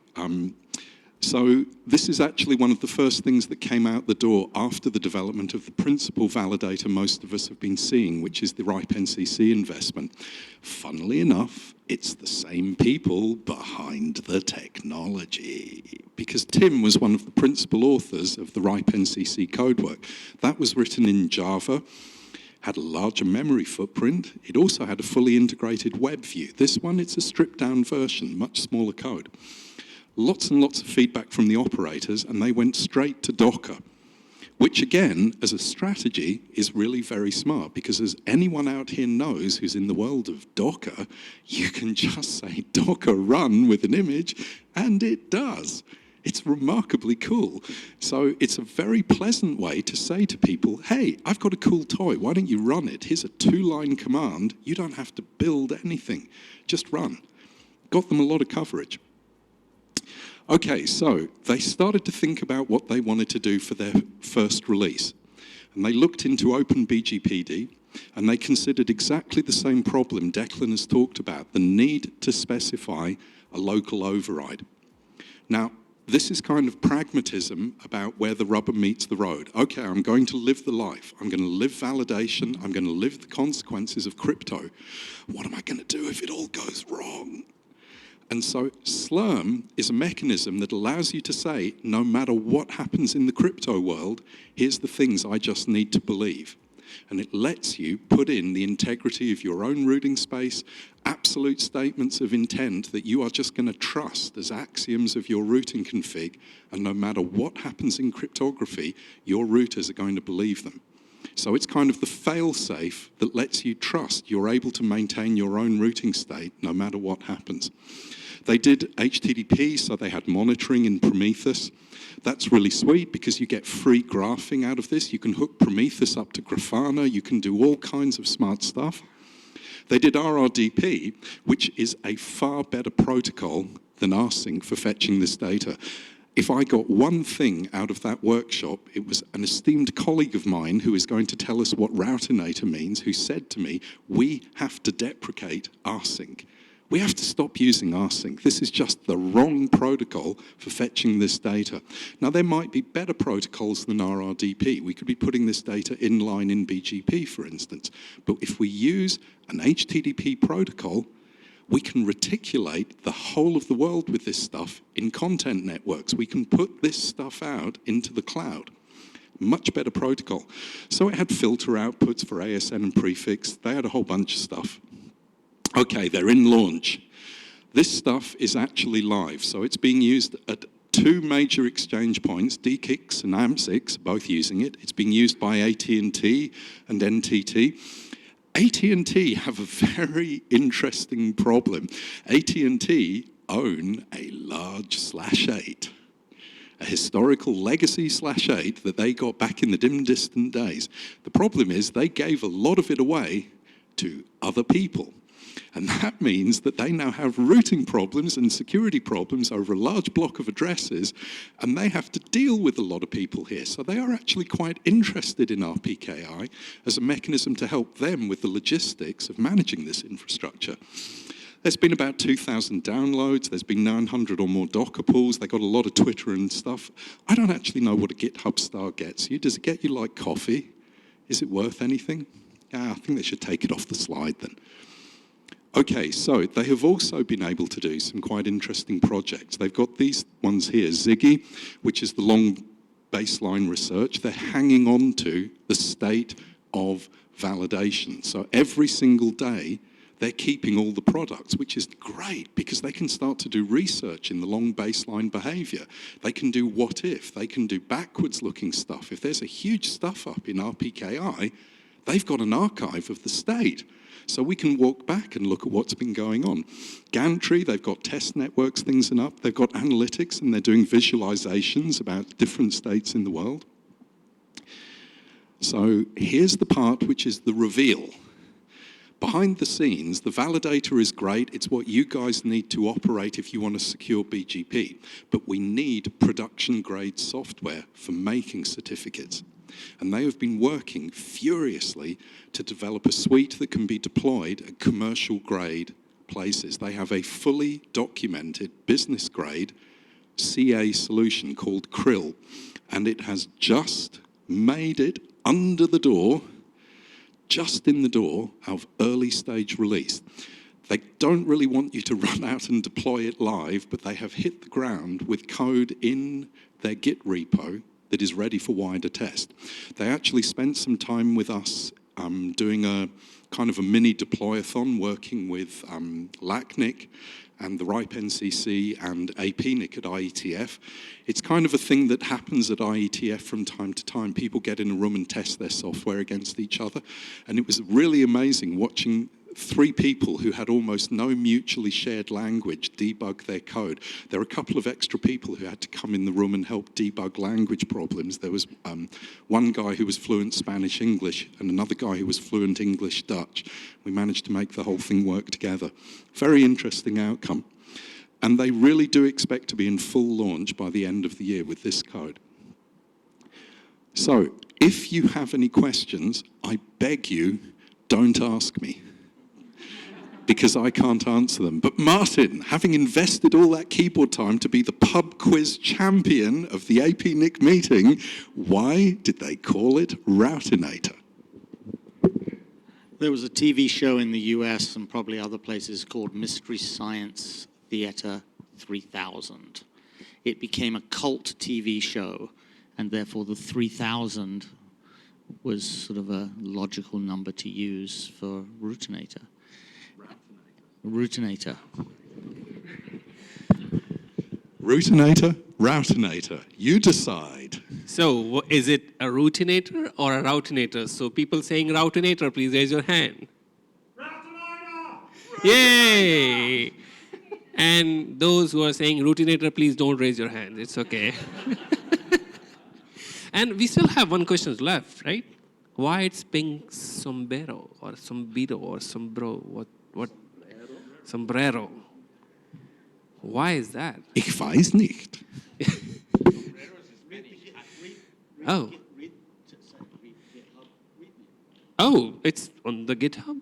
So this is actually one of the first things that came out the door after the development of the principal validator most of us have been seeing, which is the RIPE NCC investment. Funnily enough, it's the same people behind the technology, because Tim was one of the principal authors of the RIPE NCC codework. That was written in Java, had a larger memory footprint. It also had a fully integrated web view. This one, it's a stripped down version, much smaller code. lots and lots of feedback from the operators, and they went straight to Docker, which again, as a strategy, is really very smart, because as anyone out here knows who's in the world of Docker, you can just say Docker run with an image, and it does. It's remarkably cool. So it's a very pleasant way to say to people, hey, I've got a cool toy, why don't you run it? Here's a 2-line command, you don't have to build anything, just run. Got them a lot of coverage. Okay, so they started to think about what they wanted to do for their first release. And they looked into OpenBGPD, and they considered exactly the same problem Declan has talked about, the need to specify a local override. Now, this is kind of pragmatism about where the rubber meets the road. Okay, I'm going to live the life. I'm going to live validation. I'm going to live the consequences of crypto. What am I going to do if it all goes wrong? And so Slurm is a mechanism that allows you to say, no matter what happens in the crypto world, here's the things I just need to believe. And it lets you put in the integrity of your own routing space, absolute statements of intent that you are just going to trust as axioms of your routing config, and no matter what happens in cryptography, your routers are going to believe them. So it's kind of the fail-safe that lets you trust you're able to maintain your own routing state no matter what happens. They did HTTP, so they had monitoring in Prometheus. That's really sweet because you get free graphing out of this. You can hook Prometheus up to Grafana. You can do all kinds of smart stuff. They did RRDP, which is a far better protocol than rsync for fetching this data. If I got one thing out of that workshop, it was an esteemed colleague of mine who is going to tell us what Routinator means, who said to me, we have to deprecate rsync. We have to stop using rsync. This is just the wrong protocol for fetching this data. Now, there might be better protocols than RRDP. We could be putting this data inline in BGP, for instance. But if we use an HTTP protocol, we can reticulate the whole of the world with this stuff in content networks. We can put this stuff out into the cloud. Much better protocol. So it had filter outputs for ASN and prefix. They had a whole bunch of stuff. Okay, they're in launch. This stuff is actually live. So it's being used at 2 major exchange points, DKIX and AMP6, both using it. It's being used by AT&T and NTT. AT&T have a very interesting problem. AT&T own a large /8, a historical legacy /8 that they got back in the dim distant days. The problem is they gave a lot of it away to other people. And that means that they now have routing problems and security problems over a large block of addresses, and they have to deal with a lot of people here. So they are actually quite interested in RPKI as a mechanism to help them with the logistics of managing this infrastructure. There's been about 2,000 downloads. There's been 900 or more Docker pulls. They got a lot of Twitter and stuff. I don't actually know what a GitHub star gets you. Does it get you like coffee? Is it worth anything? I think they should take it off the slide then. Okay, so they have also been able to do some quite interesting projects. They've got these ones here, Ziggy, which is the long baseline research. They're hanging on to the state of validation. So every single day, they're keeping all the products, which is great because they can start to do research in the long baseline behavior. They can do what if, they can do backwards looking stuff. If there's a huge stuff up in RPKI, they've got an archive of the state. So we can walk back and look at what's been going on. Gantry, they've got test networks, things and up. They've got analytics and they're doing visualizations about different states in the world. So here's the part which is the reveal. Behind the scenes, the validator is great. It's what you guys need to operate if you want to secure BGP. But we need production-grade software for making certificates. And they have been working furiously to develop a suite that can be deployed at commercial-grade places. They have a fully documented business-grade CA solution called Krill. And it has just made it under the door, just in the door of early stage release. They don't really want you to run out and deploy it live, but they have hit the ground with code in their Git repo that is ready for wider test. They actually spent some time with us doing a kind of a mini deployathon working with LACNIC and the RIPE NCC and APNIC at IETF. It's kind of a thing that happens at IETF from time to time. People get in a room and test their software against each other. And it was really amazing watching 3 people who had almost no mutually shared language debug their code. There were a couple of extra people who had to come in the room and help debug language problems. There was one guy who was fluent Spanish-English and another guy who was fluent English-Dutch. We managed to make the whole thing work together. Very interesting outcome. And they really do expect to be in full launch by the end of the year with this code. So, if you have any questions, I beg you, don't ask me, because I can't answer them. But Martin, having invested all that keyboard time to be the pub quiz champion of the APNIC meeting, why did they call it Routinator?
There was a TV show in the US and probably other places called Mystery Science Theater 3000. It became a cult TV show, and therefore the 3000 was sort of a logical number to use for Routinator. Routinator.
Routinator, Routinator, you decide.
So, is it a routinator or a routinator? So, people saying routinator, please raise your hand. Routinator! Yay! And those who are saying routinator, please don't raise your hand. It's okay. And we still have one question left, right? Why it's pink sombrero or sombrero or sombro? What? Sombrero. Why is that?
Ich weiß nicht.
Oh. Oh, it's on the GitHub.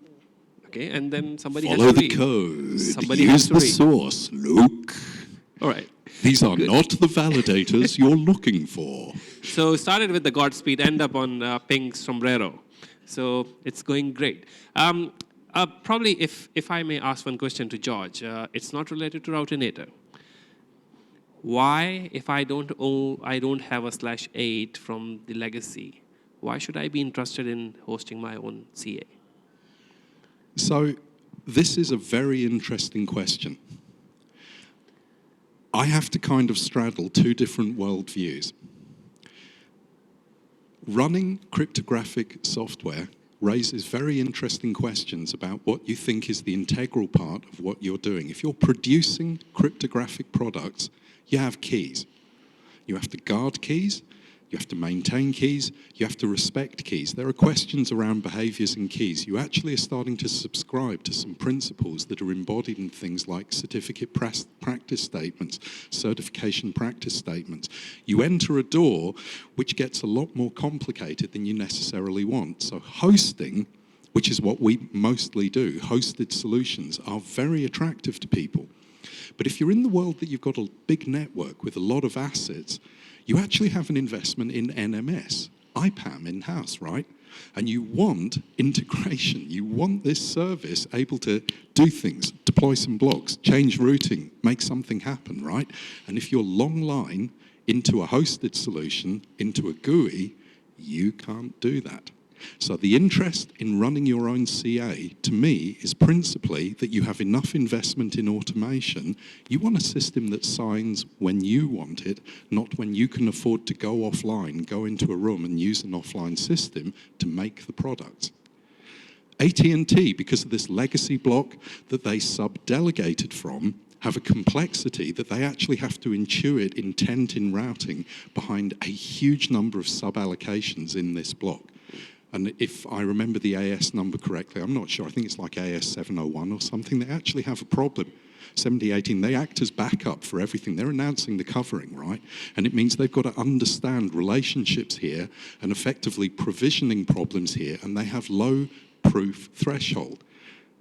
Okay, and then somebody
Follow
has to
the
read.
code.
Somebody
Use
has to
the
read.
source, Luke.
All right.
These are
Good.
not the validators you're looking for.
So started with the Godspeed, end up on pink sombrero. So it's going great. Probably, if I may ask one question to George, it's not related to Routinator. Why, if I don't have a /8 from the legacy, why should I be interested in hosting my own CA?
So this is a very interesting question. I have to kind of straddle 2 different worldviews. Running cryptographic software raises very interesting questions about what you think is the integral part of what you're doing. If you're producing cryptographic products, you have keys. You have to guard keys, you have to maintain keys, you have to respect keys. There are questions around behaviors in keys. You actually are starting to subscribe to some principles that are embodied in things like certificate practice statements, certification practice statements. You enter a door which gets a lot more complicated than you necessarily want. So hosting, which is what we mostly do, hosted solutions are very attractive to people. But if you're in the world that you've got a big network with a lot of assets, you actually have an investment in NMS, IPAM in-house, right? And you want integration. You want this service able to do things, deploy some blocks, change routing, make something happen, right? And if you're long line into a hosted solution, into a GUI, you can't do that. So the interest in running your own CA, to me, is principally that you have enough investment in automation. You want a system that signs when you want it, not when you can afford to go offline, go into a room and use an offline system to make the product. AT&T, because of this legacy block that they sub-delegated from, have a complexity that they actually have to intuit intent in routing behind a huge number of sub-allocations in this block. And if I remember the AS number correctly, I'm not sure, I think it's like AS 701 or something, they actually have a problem. 7018, they act as backup for everything. They're announcing the covering, right? And it means they've got to understand relationships here and effectively provisioning problems here, and they have low proof threshold.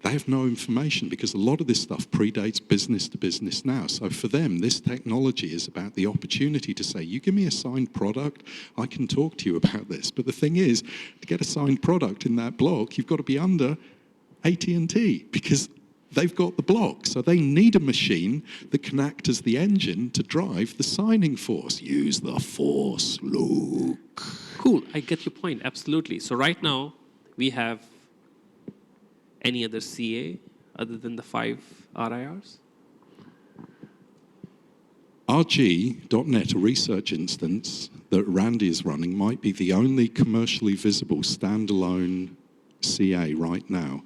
They have no information because a lot of this stuff predates business to business now. So for them, this technology is about the opportunity to say, you give me a signed product, I can talk to you about this. But the thing is, to get a signed product in that block, you've got to be under AT&T because they've got the block. So they need a machine that can act as the engine to drive the signing force. Use the force, Luke.
Cool, I get your point, absolutely. So right now, we have any other CA other than the 5 RIRs?
RG.NET, a research instance that Randy is running, might be the only commercially visible standalone CA right now.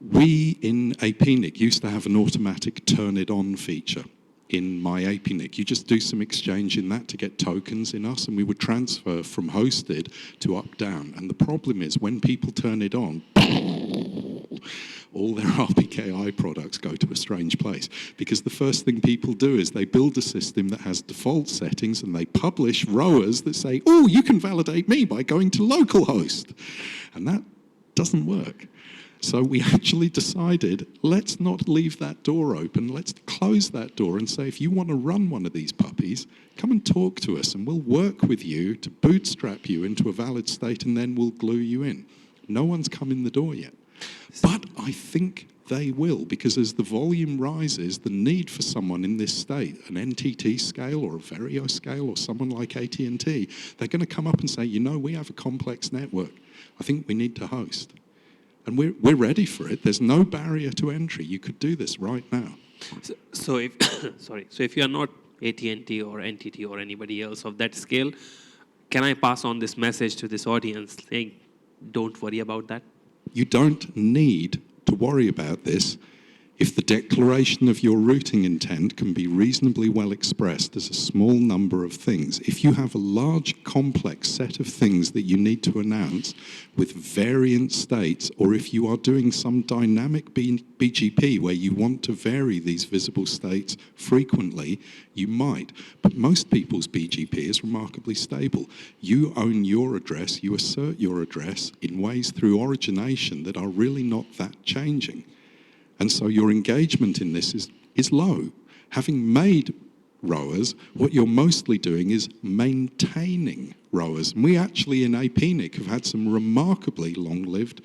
We in APNIC used to have an automatic turn it on feature in my APNIC. You just do some exchange in that to get tokens in us, and we would transfer from hosted to up-down. And the problem is when people turn it on, all their RPKI products go to a strange place, because the first thing people do is they build a system that has default settings and they publish rowers that say, oh, you can validate me by going to localhost. And that doesn't work. So we actually decided, let's not leave that door open, let's close that door and say, if you want to run one of these puppies, come and talk to us and we'll work with you to bootstrap you into a valid state and then we'll glue you in. No one's come in the door yet. But I think they will, because as the volume rises, the need for someone in this state, an NTT scale or a Verio scale or someone like AT&T, they're going to come up and say, you know, we have a complex network. I think we need to host. And we're ready for it. There's no barrier to entry. You could do this right now.
So if, sorry, so if you are not AT&T or NTT or anybody else of that scale, can I pass on this message to this audience saying, don't worry about that?
You don't need to worry about this if the declaration of your routing intent can be reasonably well expressed as a small number of things. If you have a large, complex set of things that you need to announce with variant states, or if you are doing some dynamic BGP where you want to vary these visible states frequently, you might. But most people's BGP is remarkably stable. You own your address, you assert your address in ways through origination that are really not that changing. And so your engagement in this is low. Having made rowers, what you're mostly doing is maintaining rowers. And we actually in APNIC have had some remarkably long-lived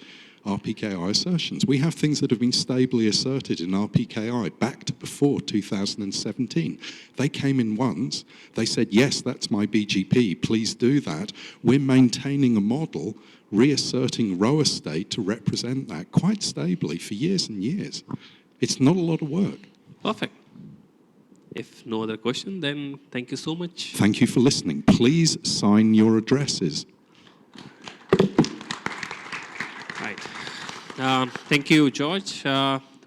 RPKI assertions. We have things that have been stably asserted in RPKI back to before 2017. They came in once, they said, yes, that's my BGP, please do that. We're maintaining a model, reasserting rower state to represent that quite stably for years and years. It's not a lot of work. Perfect.
If no other question, then thank you so much.
Thank you for listening. Please sign your addresses.
Right. Thank you, George.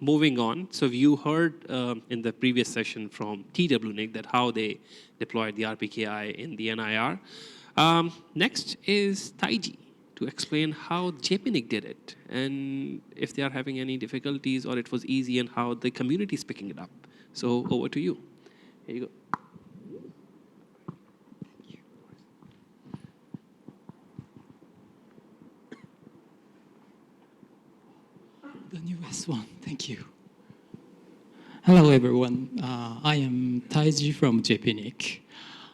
Moving on. So you heard in the previous session from TWNIC that how they deployed the RPKI in the NIR. Next is Taiji to explain how JPNIC did it and if they are having any difficulties or it was easy and how the community is picking it up. So over to you. Here you go.
The newest one, thank you. Hello everyone, I am Taiji from JPNIC.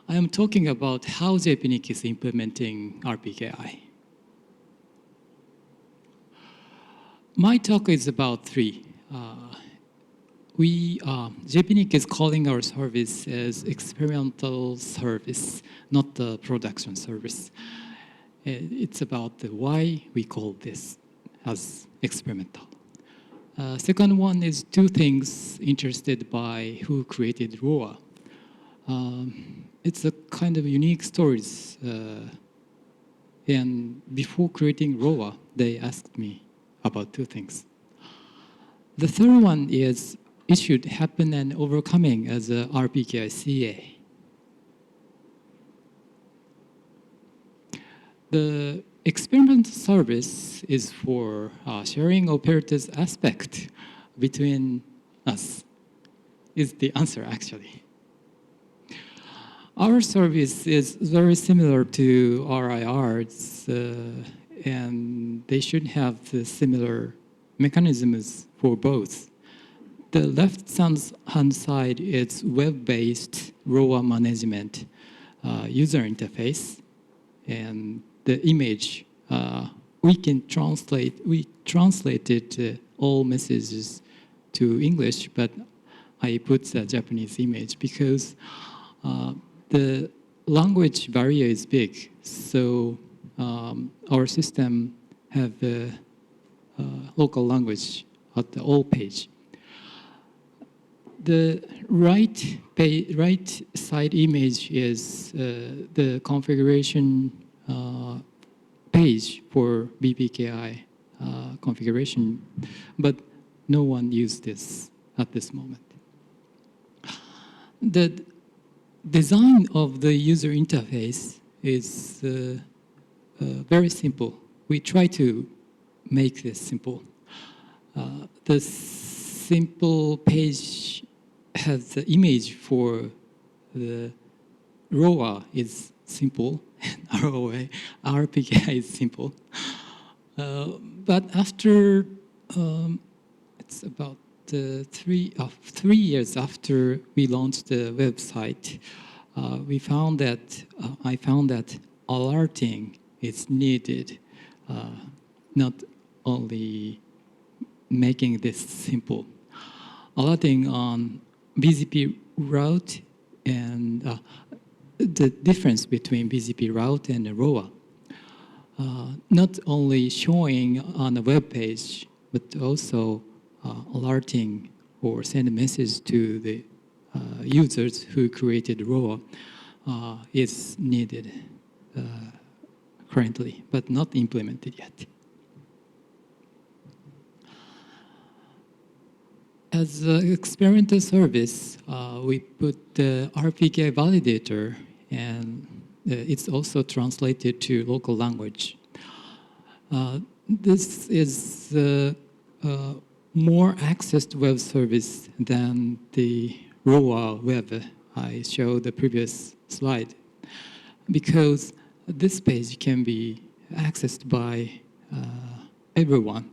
I am talking about how JPNIC is implementing RPKI. My talk is about 3. JPNIC is calling our service as experimental service, not the production service. It's about the why we call this as experimental. Second one is 2 things interested by who created ROA. It's a kind of unique stories. And before creating ROA, they asked me about 2 things. The third one is it should happen and overcoming as a RPKI CA. The experimental service is for sharing operators aspect between us, is the answer actually. Our service is very similar to RIRs, and they should have the similar mechanisms for both. The left-hand side is web-based ROA management user interface, and the image we translated all messages to English, but I put the Japanese image because the language barrier is big. So our system have the local language at the all page. The right side image is the configuration page for BPKI configuration, but no one used this at this moment. The design of the user interface is very simple. We try to make this simple. The simple page has the image for the ROA is simple, and ROA, RPKI is simple. But after, it's about 3 years after we launched the website, I found that alerting is needed, not only making this simple. Alerting on BGP route and the difference between BGP route and the ROA. Not only showing on a web page, but also alerting or send a message to the users who created ROA is needed currently, but not implemented yet. As an experimental service, we put the RPKI validator, and it's also translated to local language. This is a more accessed web service than the ROA web I showed the previous slide, because this page can be accessed by everyone.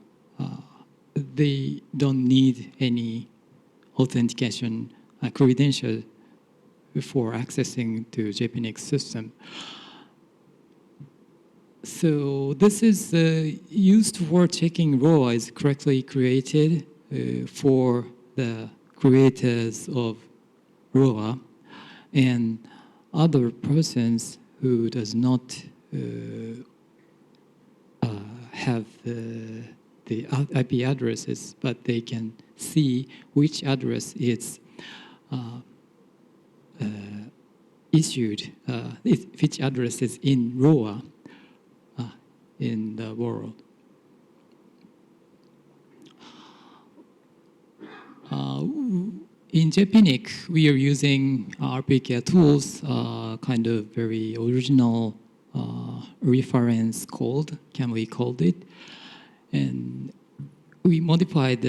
They don't need any authentication credential before accessing to APNIC system. So this is used for checking ROA is correctly created for the creators of ROA and other persons who does not have the IP addresses, but they can see which address is issued, which address is in ROA in the world. In APNIC, we are using RPKI tools, kind of very original reference code, can we call it? And we modified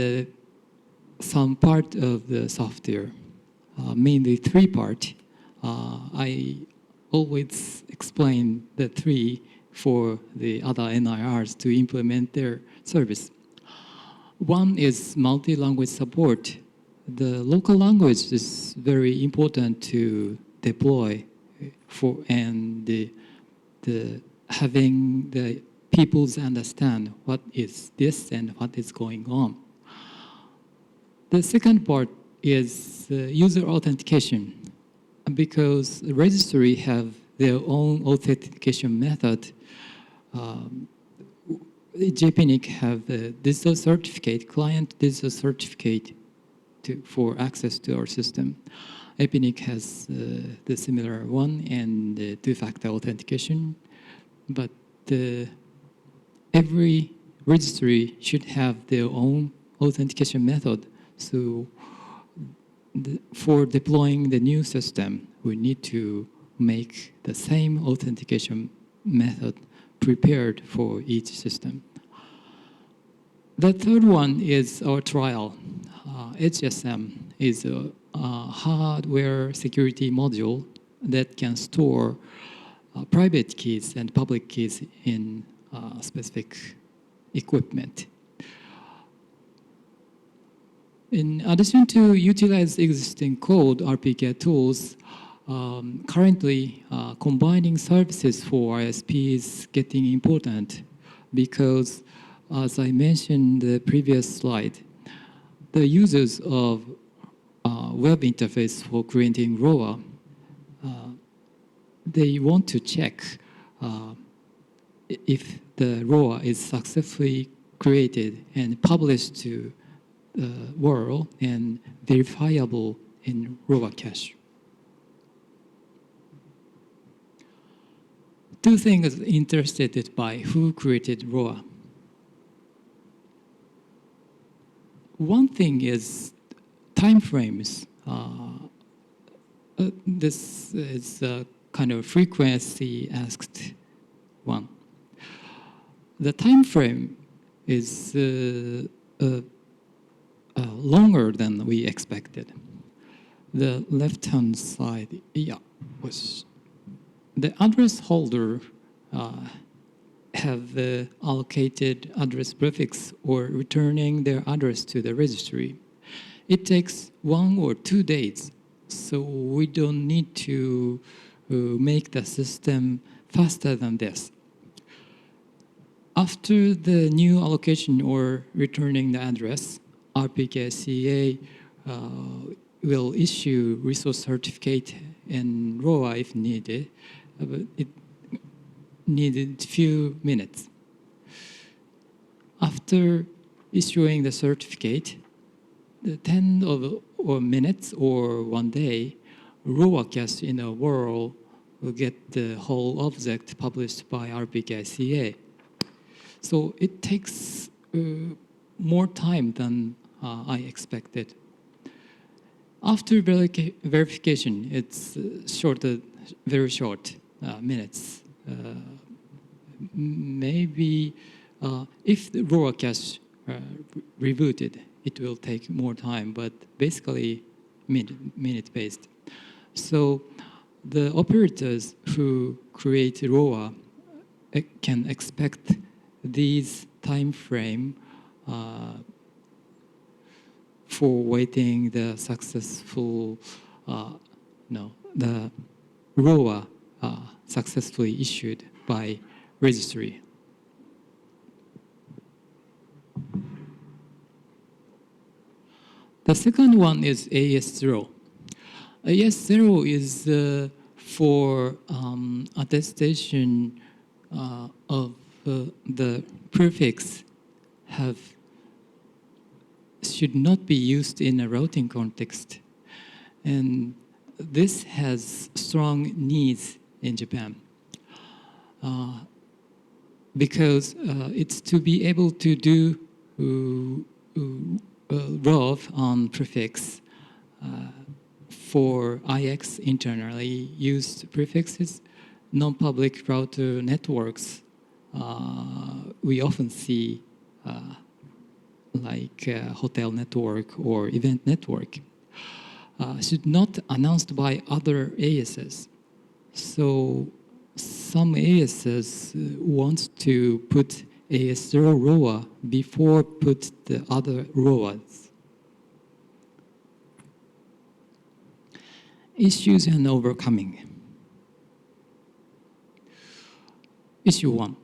some part of the software, mainly 3 parts. I always explain the 3 for the other NIRs to implement their service. One is multi-language support. The local language is very important to deploy for, and having the peoples understand what is this and what is going on. The second part is user authentication, because the registry have their own authentication method. APNIC have the digital certificate, client digital certificate for access to our system. APNIC has the similar one and the 2-factor authentication, but every registry should have their own authentication method. So for deploying the new system, we need to make the same authentication method prepared for each system. The third one is our trial. HSM is a hardware security module that can store private keys and public keys in specific equipment. In addition to utilize existing code, RPKI tools, currently combining services for ISP is getting important, because as I mentioned in the previous slide, the users of web interface for creating ROA, they want to check if the ROA is successfully created and published to the world and verifiable in ROA cache. Two things interested by who created ROA. One thing is time frames. This is a kind of frequency asked one. The time frame is longer than we expected. The left-hand side, was the address holder have the allocated address prefix or returning their address to the registry. It takes 1 or 2 days, so we don't need to make the system faster than this. After the new allocation or returning the address, RPKI will issue resource certificate and ROA if needed. But it needed few minutes. After issuing the certificate, the 10 or minutes or 1 day, ROA cache in a world will get the whole object published by RPKI. So it takes more time than I expected. After verification, it's very short minutes. Maybe if the ROA cache rebooted, it will take more time, but basically minute-based. So the operators who create ROA can expect these time frame for waiting the successful, the ROA successfully issued by registry. The second one is AS0. AS0 is for attestation of the prefix should not be used in a routing context. And this has strong needs in Japan. Because it's to be able to do ROV on prefix for IX internally used prefixes, non-public router networks we often see like hotel network or event network should not announced by other ASs. So some ASs want to put AS0 ROA before put the other ROAs. Issues and overcoming. Issue 1.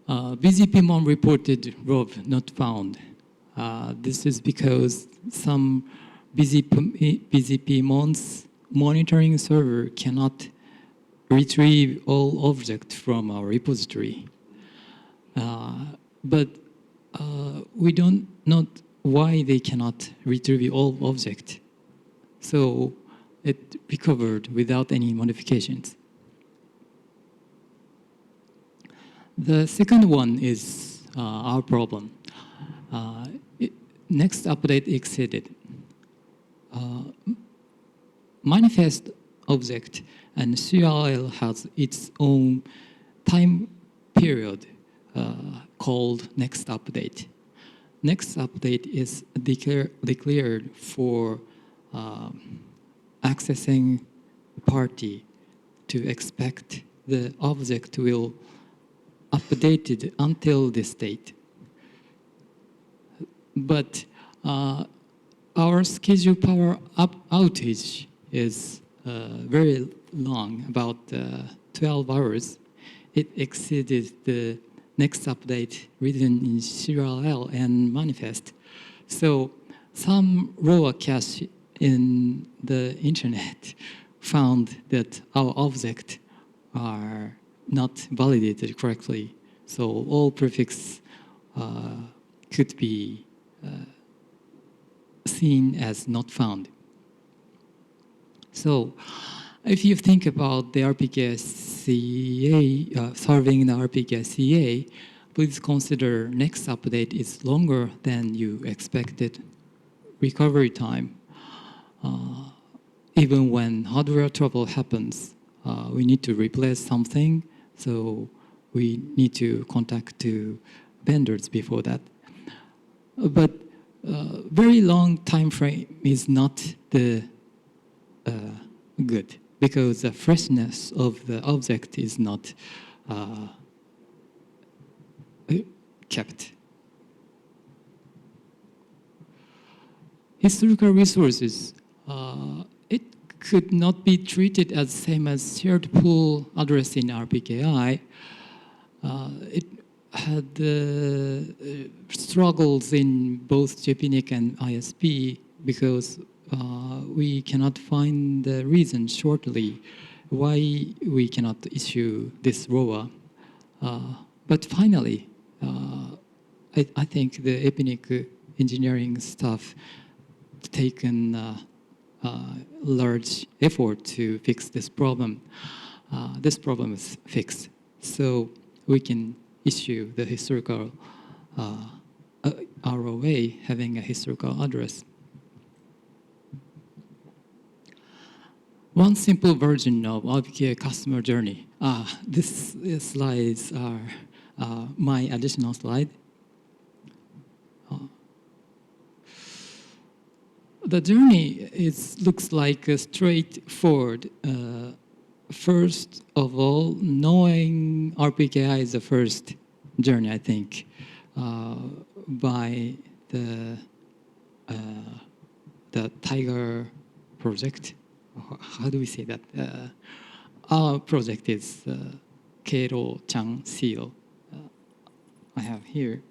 BZPmon reported ROV not found. This is because some BZPmon's monitoring server cannot retrieve all objects from our repository. But we don't know why they cannot retrieve all objects. So it recovered without any modifications. The second one is our problem. Next update exceeded. Manifest object and CRL has its own time period called next update. Next update is declared for accessing party to expect the object will updated until this date. But our scheduled power outage is very long, about 12 hours. It exceeded the next update written in CRL and manifest. So some ROA cache in the internet found that our objects are not validated correctly. So all prefix could be seen as not found. So if you think about the RPKI-CA, serving the RPKI-CA, please consider next update is longer than you expected recovery time. Even when hardware trouble happens, we need to replace something, so we need to contact to vendors before that. But very long time frame is not the good, because the freshness of the object is not kept. Historical resources, it could not be treated as same as shared pool address in RPKI. It had struggles in both APNIC and ISP because we cannot find the reason shortly why we cannot issue this ROA. But finally, I think the APNIC engineering staff taken large effort to fix this problem. This problem is fixed, so we can issue the historical ROA having a historical address. One simple version of RPKI customer journey. These slides are my additional slide. The journey looks like a straightforward. First of all, knowing RPKI is the first journey, I think, by the Tiger project. How do we say that? Our project is Keiro-chan seal. I have here.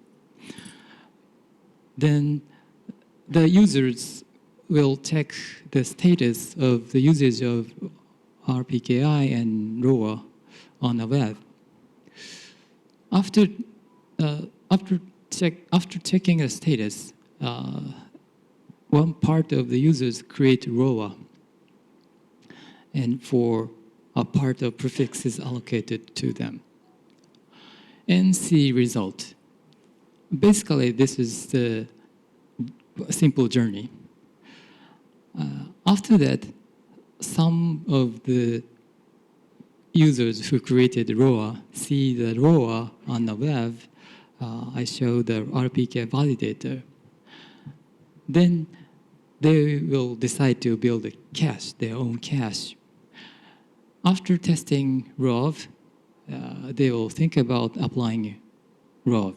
Then the users will check the status of the usage of RPKI and ROA on the web. After checking the status, one part of the users create ROA, and for a part of prefixes allocated to them. And see result. Basically, this is the simple journey. After that, some of the users who created ROA see the ROA on the web. I show the RPKI validator. Then they will decide to build a cache, their own cache. After testing ROV, they will think about applying ROV.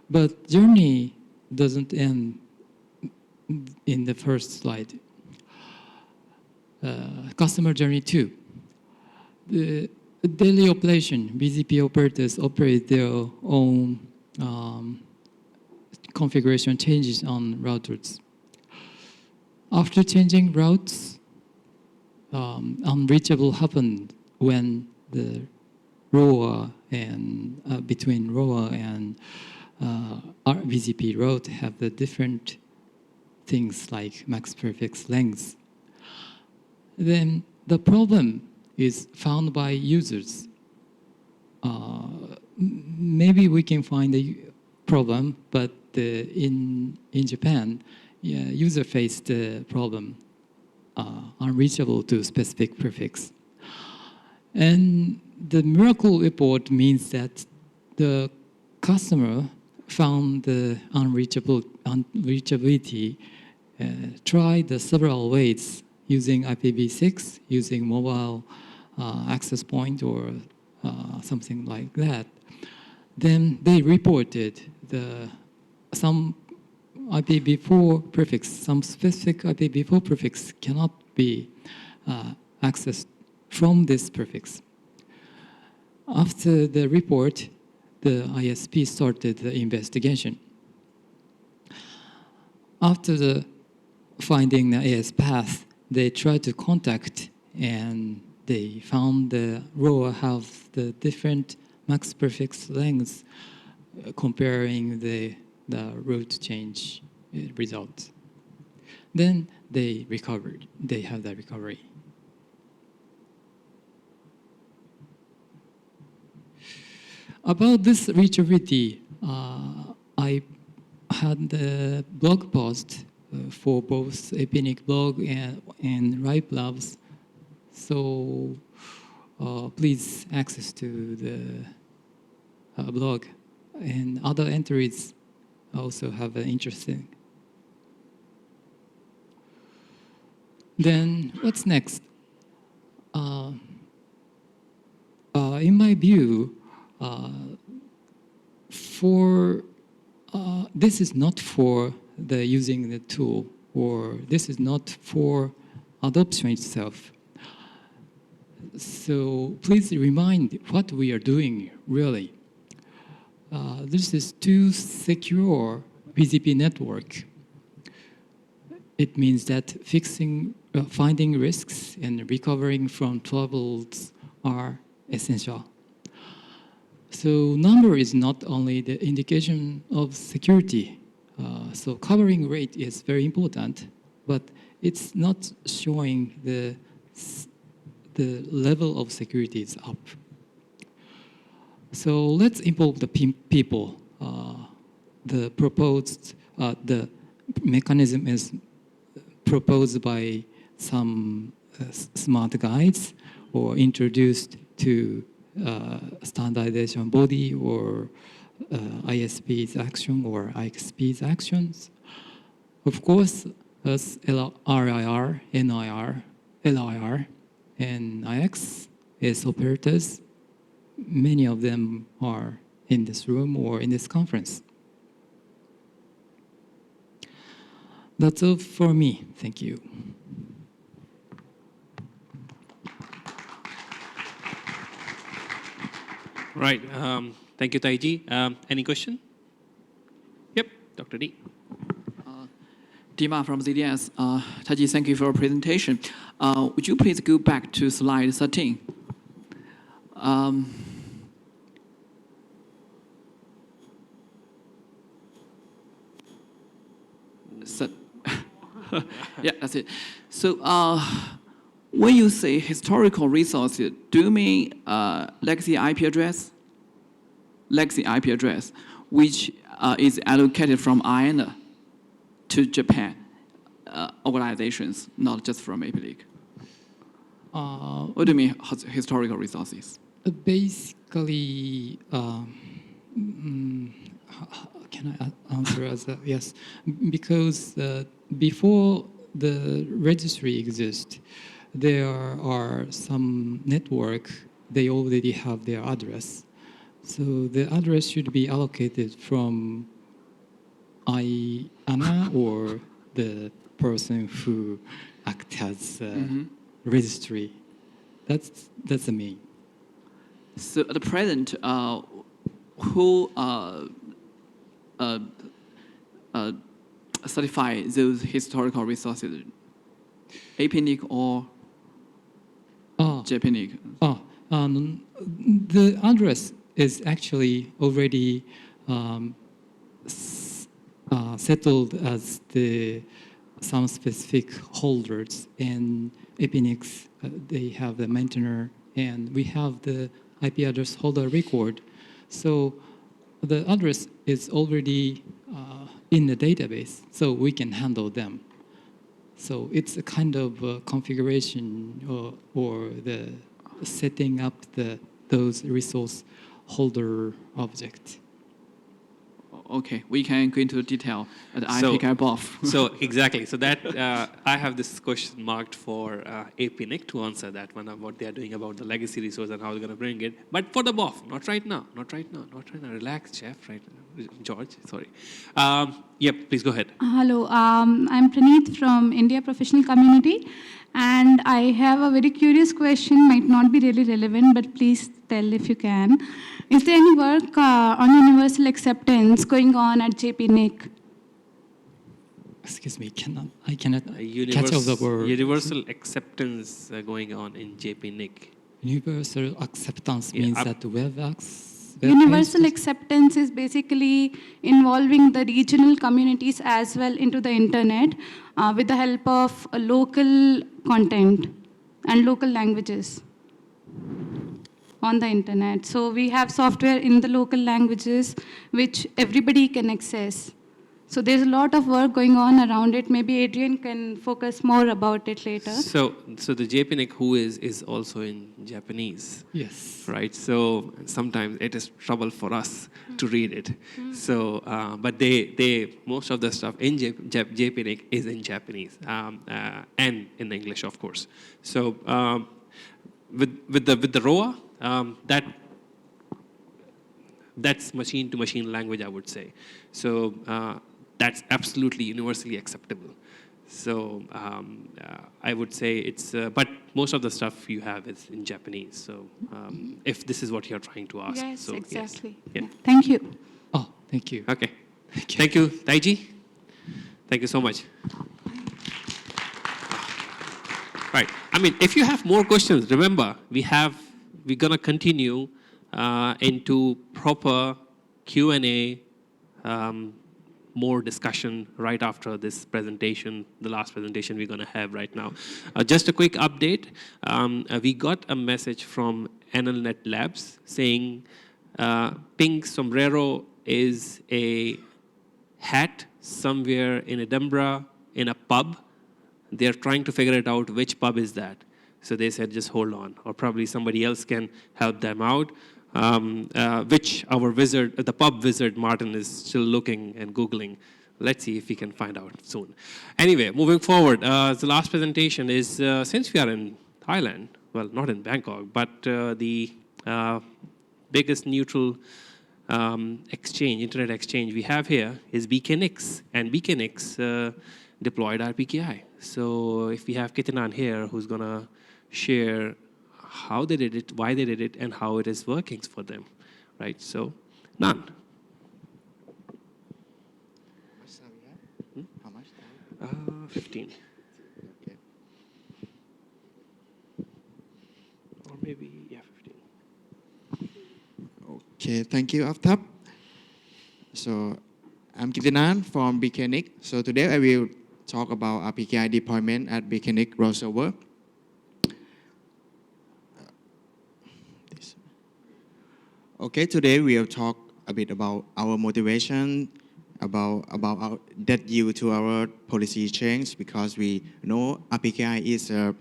But journey doesn't end in the first slide. Customer journey 2. The daily operation, BGP operators operate their own configuration changes on routers. After changing routes, unreachable happened when the ROA and between ROA and BGP route have the different things like max prefix lengths. Then the problem is found by users. Maybe we can find a problem, but in Japan, user faced the problem unreachable to specific prefix. And the miracle report means that the customer found the unreachability, tried the several ways using IPv6, using mobile access point or something like that. Then they reported some IPv4 prefix, some specific IPv4 prefix cannot be accessed from this prefix. After the report, the ISP started the investigation. After finding the AS path, they tried to contact and they found the row have the different max prefix lengths comparing the root change results. Then they recovered. They have the recovery. About this reachability, I had a blog post for both APNIC blog and RIPE Labs. So please access to the blog. And other entries also have an interesting. Then what's next? In my view, this is not for the using the tool, or this is not for adoption itself. So please remind what we are doing really. This is to secure BGP network. It means that finding risks and recovering from troubles are essential. So number is not only the indication of security. So covering rate is very important, but it's not showing the level of security is up. So let's involve the people. The mechanism is proposed by some smart guides or introduced to standardization body or ISP's action or IXP's actions. Of course, as RIR, NIR, LIR, and IX as operators, many of them are in this room or in this conference. That's all for me. Thank you.
Right. Thank you, Taiji. Any question? Yep, Dr. D.
Dima from ZDS. Taiji, thank you for your presentation. Would you please go back to slide 13? Yeah, that's it. So when you say historical resources, do you mean legacy IP address? Legacy IP address, which is allocated from IANA to Japan organizations, not just from APNIC. What do you mean historical resources?
Basically, can I answer as a yes? Because before the registry exists, there are some network, they already have their address. So the address should be allocated from IANA or the person who acts as registry. That's the main.
So at the present, who certify those historical resources? APNIC or JPNIC?
The address is actually already settled as some specific holders, and APNICs, they have the maintainer, and we have the IP address holder record. So the address is already in the database, so we can handle them. So it's a kind of configuration or the setting up those resource holder object.
Okay, we can go into detail at RPKI BOF.
So exactly. So that I have this question marked for APNIC to answer that one of what they are doing about the legacy resource and how they're going to bring it. But for the BOF, not right now. Relax, Jeff. Right, George. Sorry. Yep. Please go ahead.
Hello. I'm Praneeth from India Professional Community, and I have a very curious question. Might not be really relevant, but please tell if you can. Is there any work on universal acceptance going on at JPNIC?
excuse me, I cannot catch all the word.
Universal acceptance going on in JPNIC.
Universal acceptance
Yeah,
means
up-
that
Universal acceptance is basically involving the regional communities as well into the internet with the help of local content and local languages on the internet. So we have software in the local languages which everybody can access. So there's a lot of work going on around it. Maybe Adrian can focus more about it later.
So the JPNIC who is also in Japanese.
Yes.
Right, so sometimes it is trouble for us to read it. So, but they most of the stuff in JPNIC is in Japanese and in English, of course. So with the ROA, that's machine-to-machine language, I would say. So that's absolutely universally acceptable. So I would say it's, but most of the stuff you have is in Japanese. So if this is what you're trying to ask.
Yes,
so,
exactly.
Yeah.
Yeah. Thank you.
Oh, thank you.
Okay. Thank you, Taiji. Thank you so much. Right. I mean, if you have more questions, remember, we're going to continue into proper Q&A, more discussion right after this presentation, the last presentation we're going to have right now. Just a quick update. We got a message from NLNet Labs saying Pink Sombrero is a hat somewhere in Edinburgh in a pub. They're trying to figure it out which pub is that. So they said, just hold on, or probably somebody else can help them out. Which our wizard, the pub wizard Martin, is still looking and Googling. Let's see if we can find out soon. Anyway, moving forward, the last presentation is, since we are in Thailand, well, not in Bangkok, but the biggest neutral exchange, internet exchange we have here is BKNIX, and BKNIX deployed RPKI. So if we have Kitinan here, who's going to share how they did it, why they did it, and how it is working for them, right? So, none.
How much?
15.
Okay.
Or maybe, yeah, 15.
Okay, thank you, Aftab. So, I'm Kitinan from BKNIC. So today I will talk about RPKI deployment at BKNIC Raw Server. Okay, today we'll talk a bit about our motivation, about our, that due to our policy change, because we know RPKI is a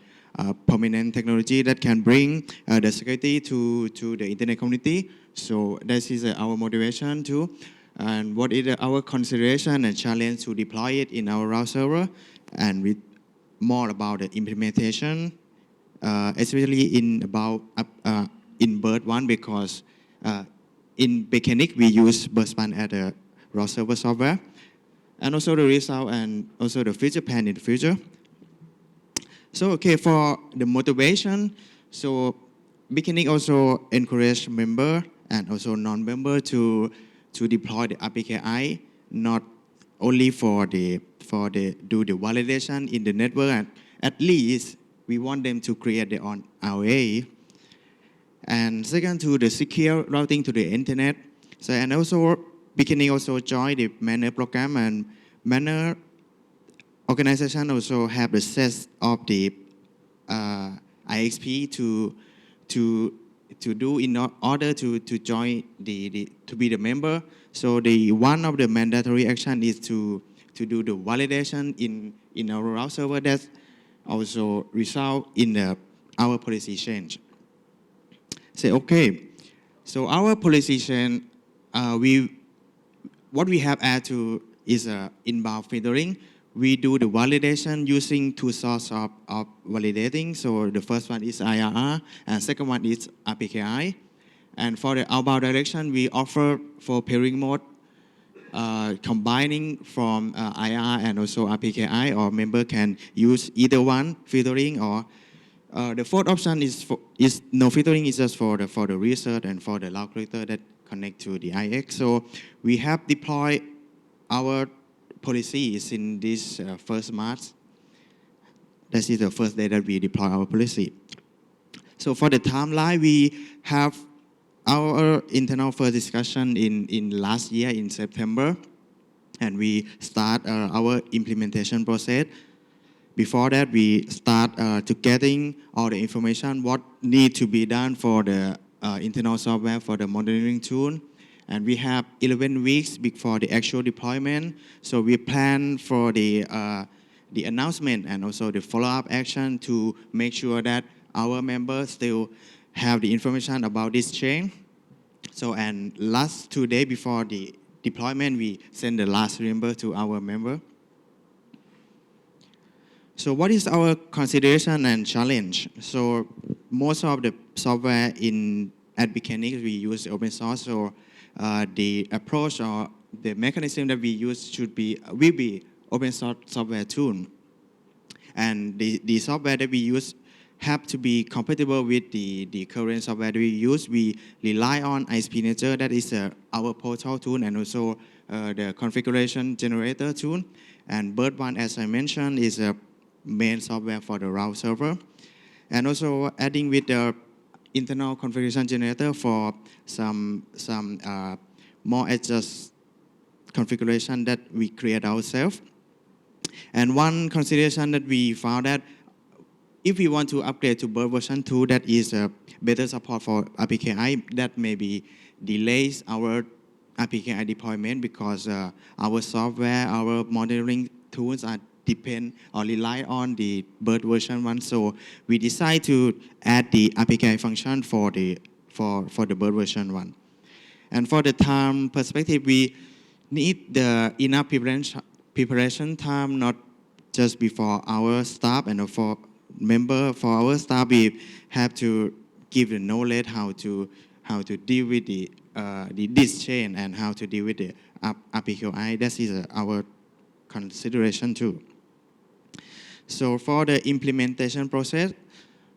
prominent technology that can bring the security to the internet community. So this is our motivation too. And what is our consideration and challenge to deploy it in our RAW server, and with more about the implementation, especially in bird one, because in BKNIC we use Birdspan as a raw server software, and also the result and also the future plan in the future. So okay, for the motivation, so BKNIC also encourage member and also non-member to deploy the RPKI, not only for the do the validation in the network, and at least we want them to create their own RA. And second, to the secure routing to the internet. So, and also BKNIC also join the Manner program, and Manner organization also have the set of the IXP to do in order to join to be the member. So the one of the mandatory action is to do the validation in our route server. That also result in our policy change. Say okay. So our policy change, what we have added to is inbound filtering. We do the validation using two sources of validating. So the first one is IRR, and second one is RPKI. And for the outbound direction, we offer for pairing mode, combining from IR and also RPKI, or member can use either one, filtering, or the fourth option is no filtering, is just for the research and for the log collector that connect to the IX. So we have deployed our policy is in this 1st March. That is the first day that we deploy our policy. So for the timeline, we have our internal first discussion in last year in September, and we start our implementation process. Before that, we start to getting all the information, what need to be done for the internal software for the monitoring tool. And we have 11 weeks before the actual deployment. So we plan for the announcement and also the follow-up action to make sure that our members still have the information about this change. So, and last 2 days before the deployment, we send the last member to our member. So what is our consideration and challenge? So most of the software at RPKI, we use open source. So the approach or the mechanism that we use will be open source software tool. And the software that we use have to be compatible with the current software that we use. We rely on APNIC, that is our portal tool, and also the configuration generator tool. And Bird1, as I mentioned, is a main software for the route server. And also adding with the internal configuration generator for some more adjust configuration that we create ourselves. And one consideration that we found that if we want to upgrade to Bird version 2, that is better support for RPKI, that maybe delays our RPKI deployment because our software, our monitoring tools are depend or rely on the Bird version 1. So we decide to add the RPKI function for the Bird version 1. And for the time perspective, we need the enough preparation time, not just before our staff and for our staff, we have to give the knowledge how to deal with this chain and how to deal with the RPKI. That is our consideration too. So for the implementation process,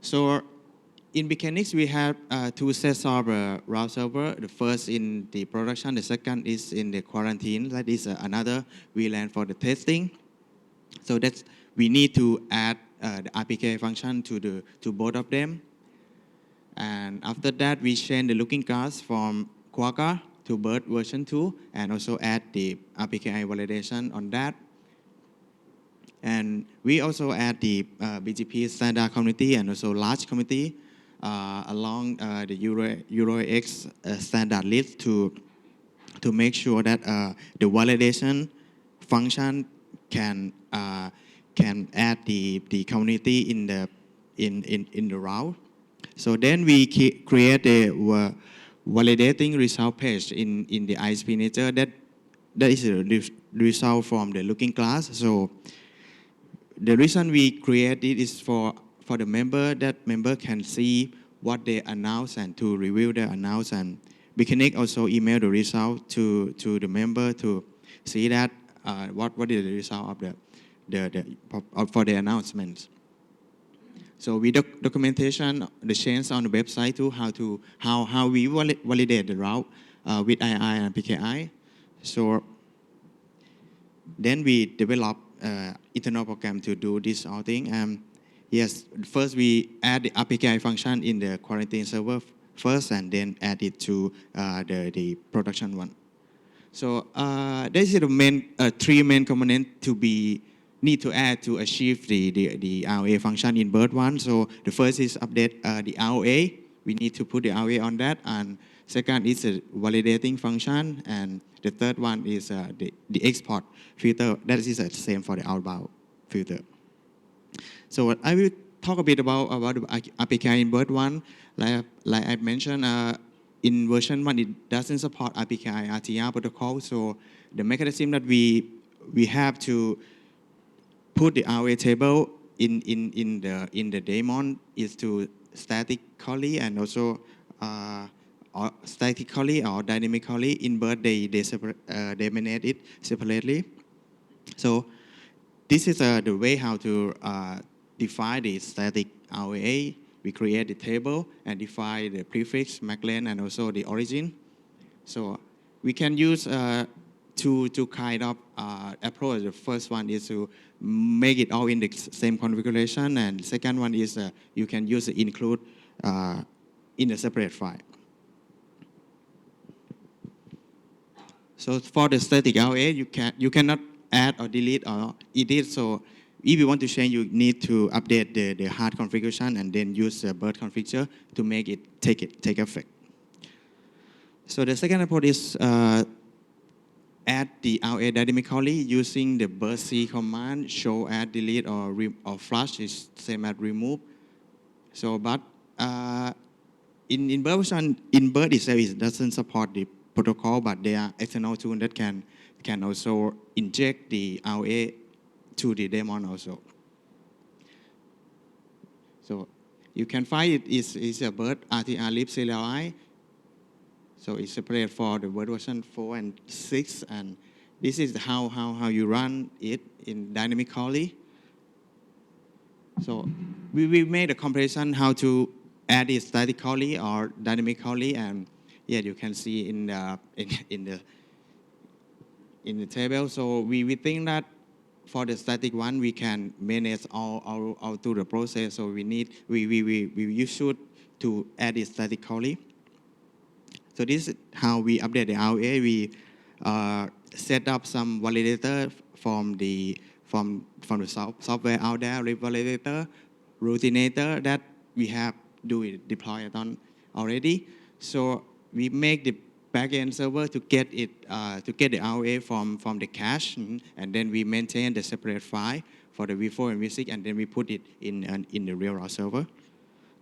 so in RPKI we have 2 sets of route server. The first in the production, the second is in the quarantine. That is another VLAN for the testing. So that's we need to add the RPKI function to both of them. And after that, we change the looking glass from Quagga to Bird version 2 and also add the RPKI validation on that. And we also add the BGP standard community and also large community along the EuroX standard list to make sure that the validation function can add the community in the route. So then we create a validating result page in the APNIC. That is a result from the looking glass. So the reason we create it is for the member, that member can see what they announce and to review the announce. And RPKI also email the result to the member to see that what is the result of for the announcements. So we documentation the change on the website too, how we validate the route with II and RPKI. So then we develop internal program to do this all thing. Yes, first we add the RPKI function in the quarantine server first, and then add it to the production one. So this is the main 3 main components to be need to add to achieve the ROA function in Bird 1. So the first is update the ROA. We need to put the ROA on that. And second is a validating function. And the third one is the export filter. That is the same for the outbound filter. So I will talk a bit about the RPKI in Bird 1. Like I mentioned, in version 1, it doesn't support RPKI RTR protocol. So the mechanism that we have to put the ROA table in the daemon is to statically and also or statically or dynamically in Bird they manage it separately. So this is the way how to define the static ROA. We create the table and define the prefix, MAC length, and also the origin. So we can use two kind of approach. The first one is to make it all in the same configuration, and the second one is you can use the include in a separate file. So for the static RA, you cannot add or delete or edit. So if you want to change, you need to update the hard configuration and then use the bird configure to make it take effect. So the second approach is add the RA dynamically using the bird C command. Show, add, delete, or flush is same as remove. So, but in bird version, in bird itself, it doesn't support the protocol, but there are external tools that can also inject the RA to the daemon also. So you can find it is a bird RTR lib CLI. So it's separate for the bird version 4 and 6, and this is how you run it in dynamically. So we made a comparison how to add it statically or dynamically, and yeah, you can see in the table. So we think that for the static one, we can manage all through the process. So we should to add it statically. So this is how we update the RA. We set up some validator from the software out there, RIP validator, Routinator that we have do it Deployathon already. So we make the backend server to get it to get the RA from the cache, and then we maintain the separate file for the V4 and V6, and then we put it in the real raw server.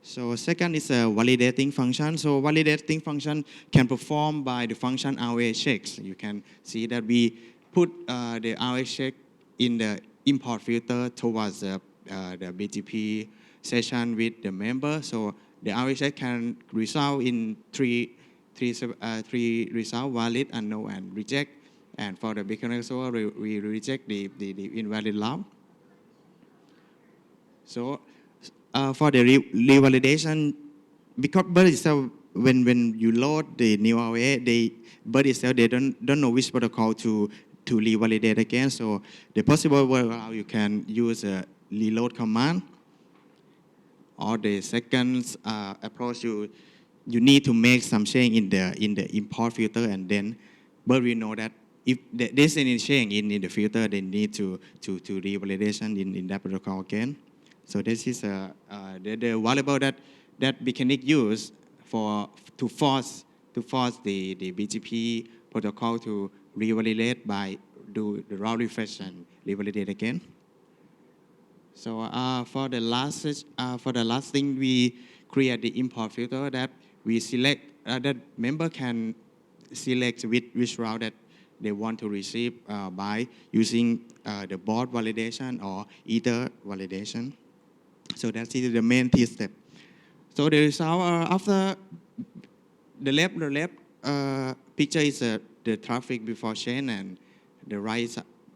So second is a validating function. So validating function can perform by the function RA checks. You can see that we put the RA check in the import filter towards the BGP session with the member. So the RA check can result in three results: valid, unknown, and reject. And for the beacon server, we reject the invalid log. So for the revalidation, because bird itself, when you load the new RA, bird itself they don't know which protocol to revalidate again. So the possible workaround, you can use a reload command, or the second approach, you need to make some change in the import filter, and then bird will know that if there's any change in the filter, they need to revalidation in that protocol again. So this is the variable that APNIC use to force the BGP protocol to revalidate by do the route refresh and revalidate again. So for the last thing, we create the import filter that we select that member can select which route that they want to receive by using the board validation or ether validation. So that's the main T step. So the result after the left picture is the traffic before chain, and the right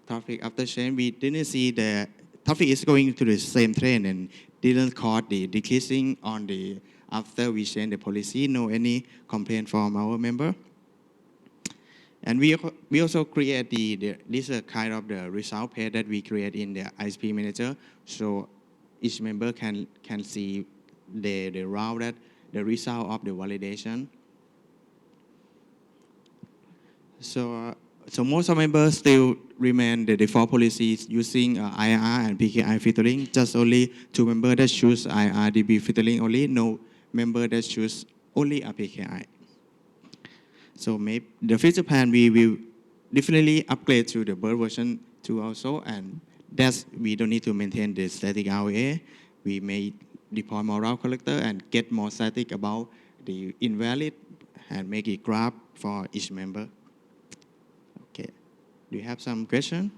traffic after chain. We didn't see the traffic is going to the same train and didn't cause the decreasing on the after we change the policy. No any complaint from our member. And we also create this kind of the result page that we create in the ISP manager. So each member can see the route that the result of the validation. So most of members still remain the default policies using IRR and PKI filtering. Just only 2 members that choose IRDB filtering only. No member that choose only RPKI. So maybe the future plan we will definitely upgrade to the bird version 2 also, and that's we don't need to maintain the static RA. We may deploy more route collector and get more static about the invalid and make it graph for each member. Okay, do you have some question?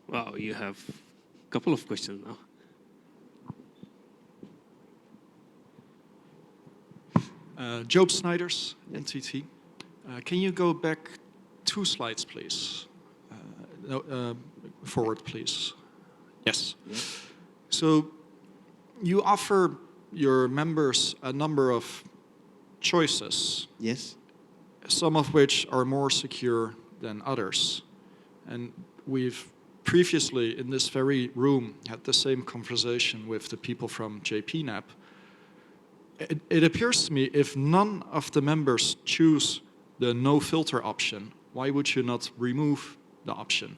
Wow, you have a couple of questions now.
Job Snyders, NTT. Can you go back 2 slides, please? Forward, please. Yes. So you offer your members a number of choices.
Yes.
some of which are more secure than others. And we've previously in this very room had the same conversation with the people from JPNAP. It appears to me if none of the members choose the no filter option, why would you not remove the option?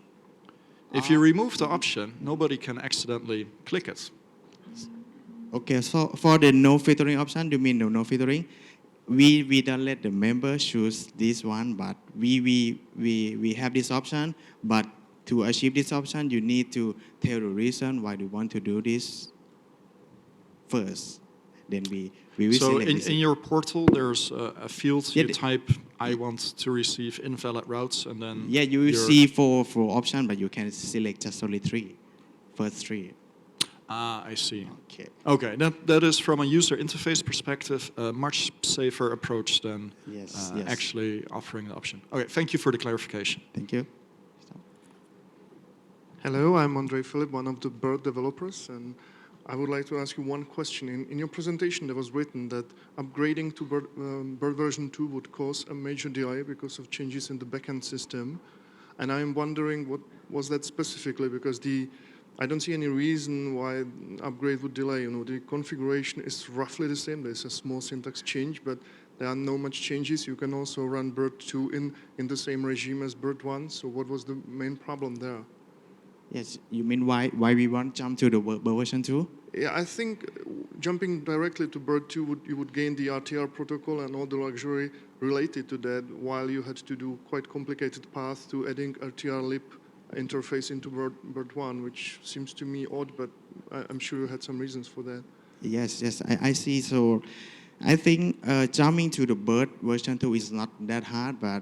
If you remove the option, nobody can accidentally click it.
Okay, so for the no filtering option, you mean the no filtering? We don't let the member choose this one, but we have this option. But to achieve this option, you need to tell the reason why you want to do this first. Then we will
So
select this.
in your portal, there's a field
Yeah,
you type, I want to receive invalid routes, and then
Yeah, you will
your-
see four options, but you can select just only first three.
Ah, I see.
Okay.
Okay, that is from a user interface perspective a much safer approach than
Yes.
actually offering the option. Okay, thank you for the clarification.
Thank you.
Hello, I'm Andre Philip, one of the BIRD developers, and I would like to ask you one question. In your presentation, there was written that upgrading to BIRD version 2 would cause a major delay because of changes in the backend system. And I'm wondering what was that specifically, because I don't see any reason why upgrade would delay. You know, the configuration is roughly the same. There's a small syntax change, but there are no much changes. You can also run BIRD 2 in the same regime as BIRD 1. So what was the main problem there?
Yes, you mean why we want to jump to the version 2?
Yeah, I think jumping directly to BIRD 2, you would gain the RTR protocol and all the luxury related to that, while you had to do quite complicated path to adding RTR lib interface into BIRD 1, which seems to me odd, but I'm sure you had some reasons for that.
Yes, I see. So I think jumping to the BIRD version 2 is not that hard, but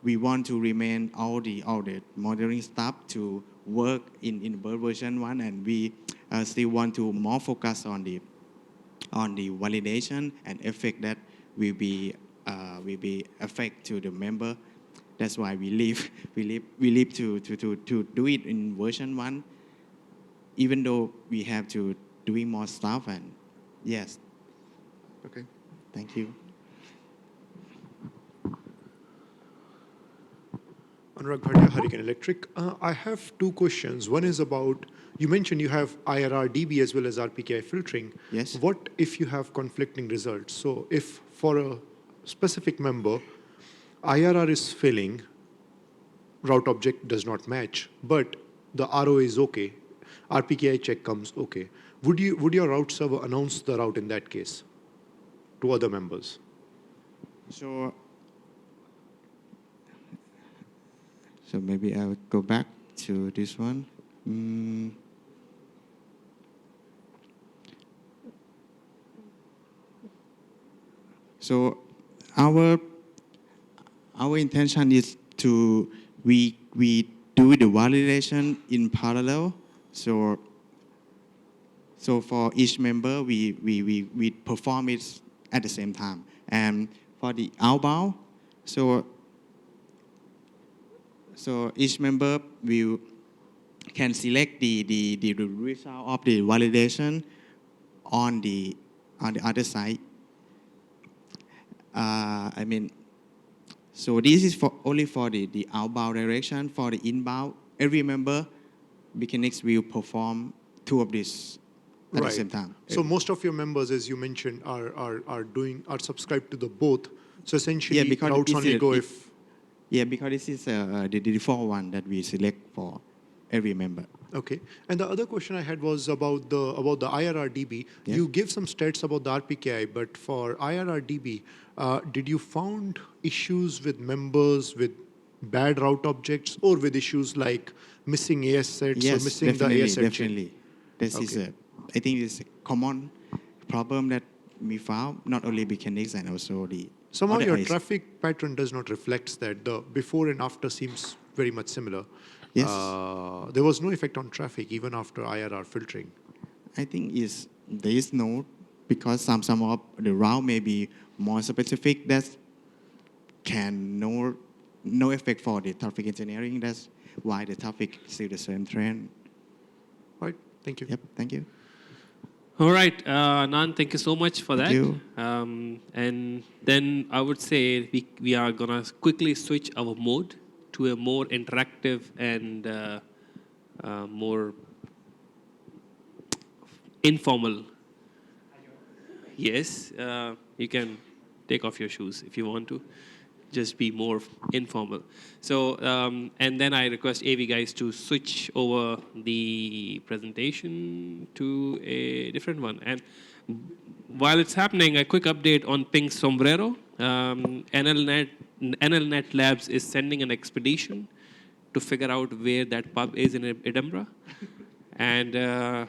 we want to remain all the monitoring stuff to work in BIRD version 1, and we still want to more focus on the validation and effect that will be effect to the member. That's why we leave to do it in version 1, even though we have to doing more stuff. And yes.
Okay.
Thank you.
Anurag Bhatia, Hurricane Electric. I have two questions. One is about, you mentioned you have IRR-DB as well as RPKI filtering.
Yes.
What if you have conflicting results? So if for a specific member, IRR is failing, route object does not match, but the RO is okay, RPKI check comes okay, would your route server announce the route in that case to other members?
So maybe I would go back to this one. So our intention is to we do the validation in parallel. So for each member we perform it at the same time. And for the outbound, so each member can select the result of the validation on the other side. So this is only for the outbound direction. For the inbound, every member, BKNX will perform two of these at the same time.
So most of your members, as you mentioned, are subscribed to the both. So essentially, routes only go if.
Yeah, because this is the default one that we select for every member.
Okay. And the other question I had was about the IRR-DB.
Yes.
You gave some stats about the RPKI, but for IRR-DB, did you found issues with members with bad route objects or with issues like missing AS sets or missing the AS set
definitely. This is I think it's a common problem that we found, not only BKNX and also the
Somehow your
IS.
traffic pattern does not reflect that. The before and after seems very much similar.
Yes.
There was no effect on traffic even after IRR filtering.
I think there is no, because some of the route may be more specific that can no effect for the traffic engineering. That's why the traffic is still the same trend.
Right. Thank you.
Yep. Thank you.
All right, Nan, thank you so much for that.
you.
And then I would say we are going to quickly switch our mode to a more interactive and more informal. Yes, you can take off your shoes if you want to. Just be more informal. So, and then I request AV guys to switch over the presentation to a different one. And while it's happening, a quick update on Pink Sombrero. NLNet Labs is sending an expedition to figure out where that pub is in Edinburgh. And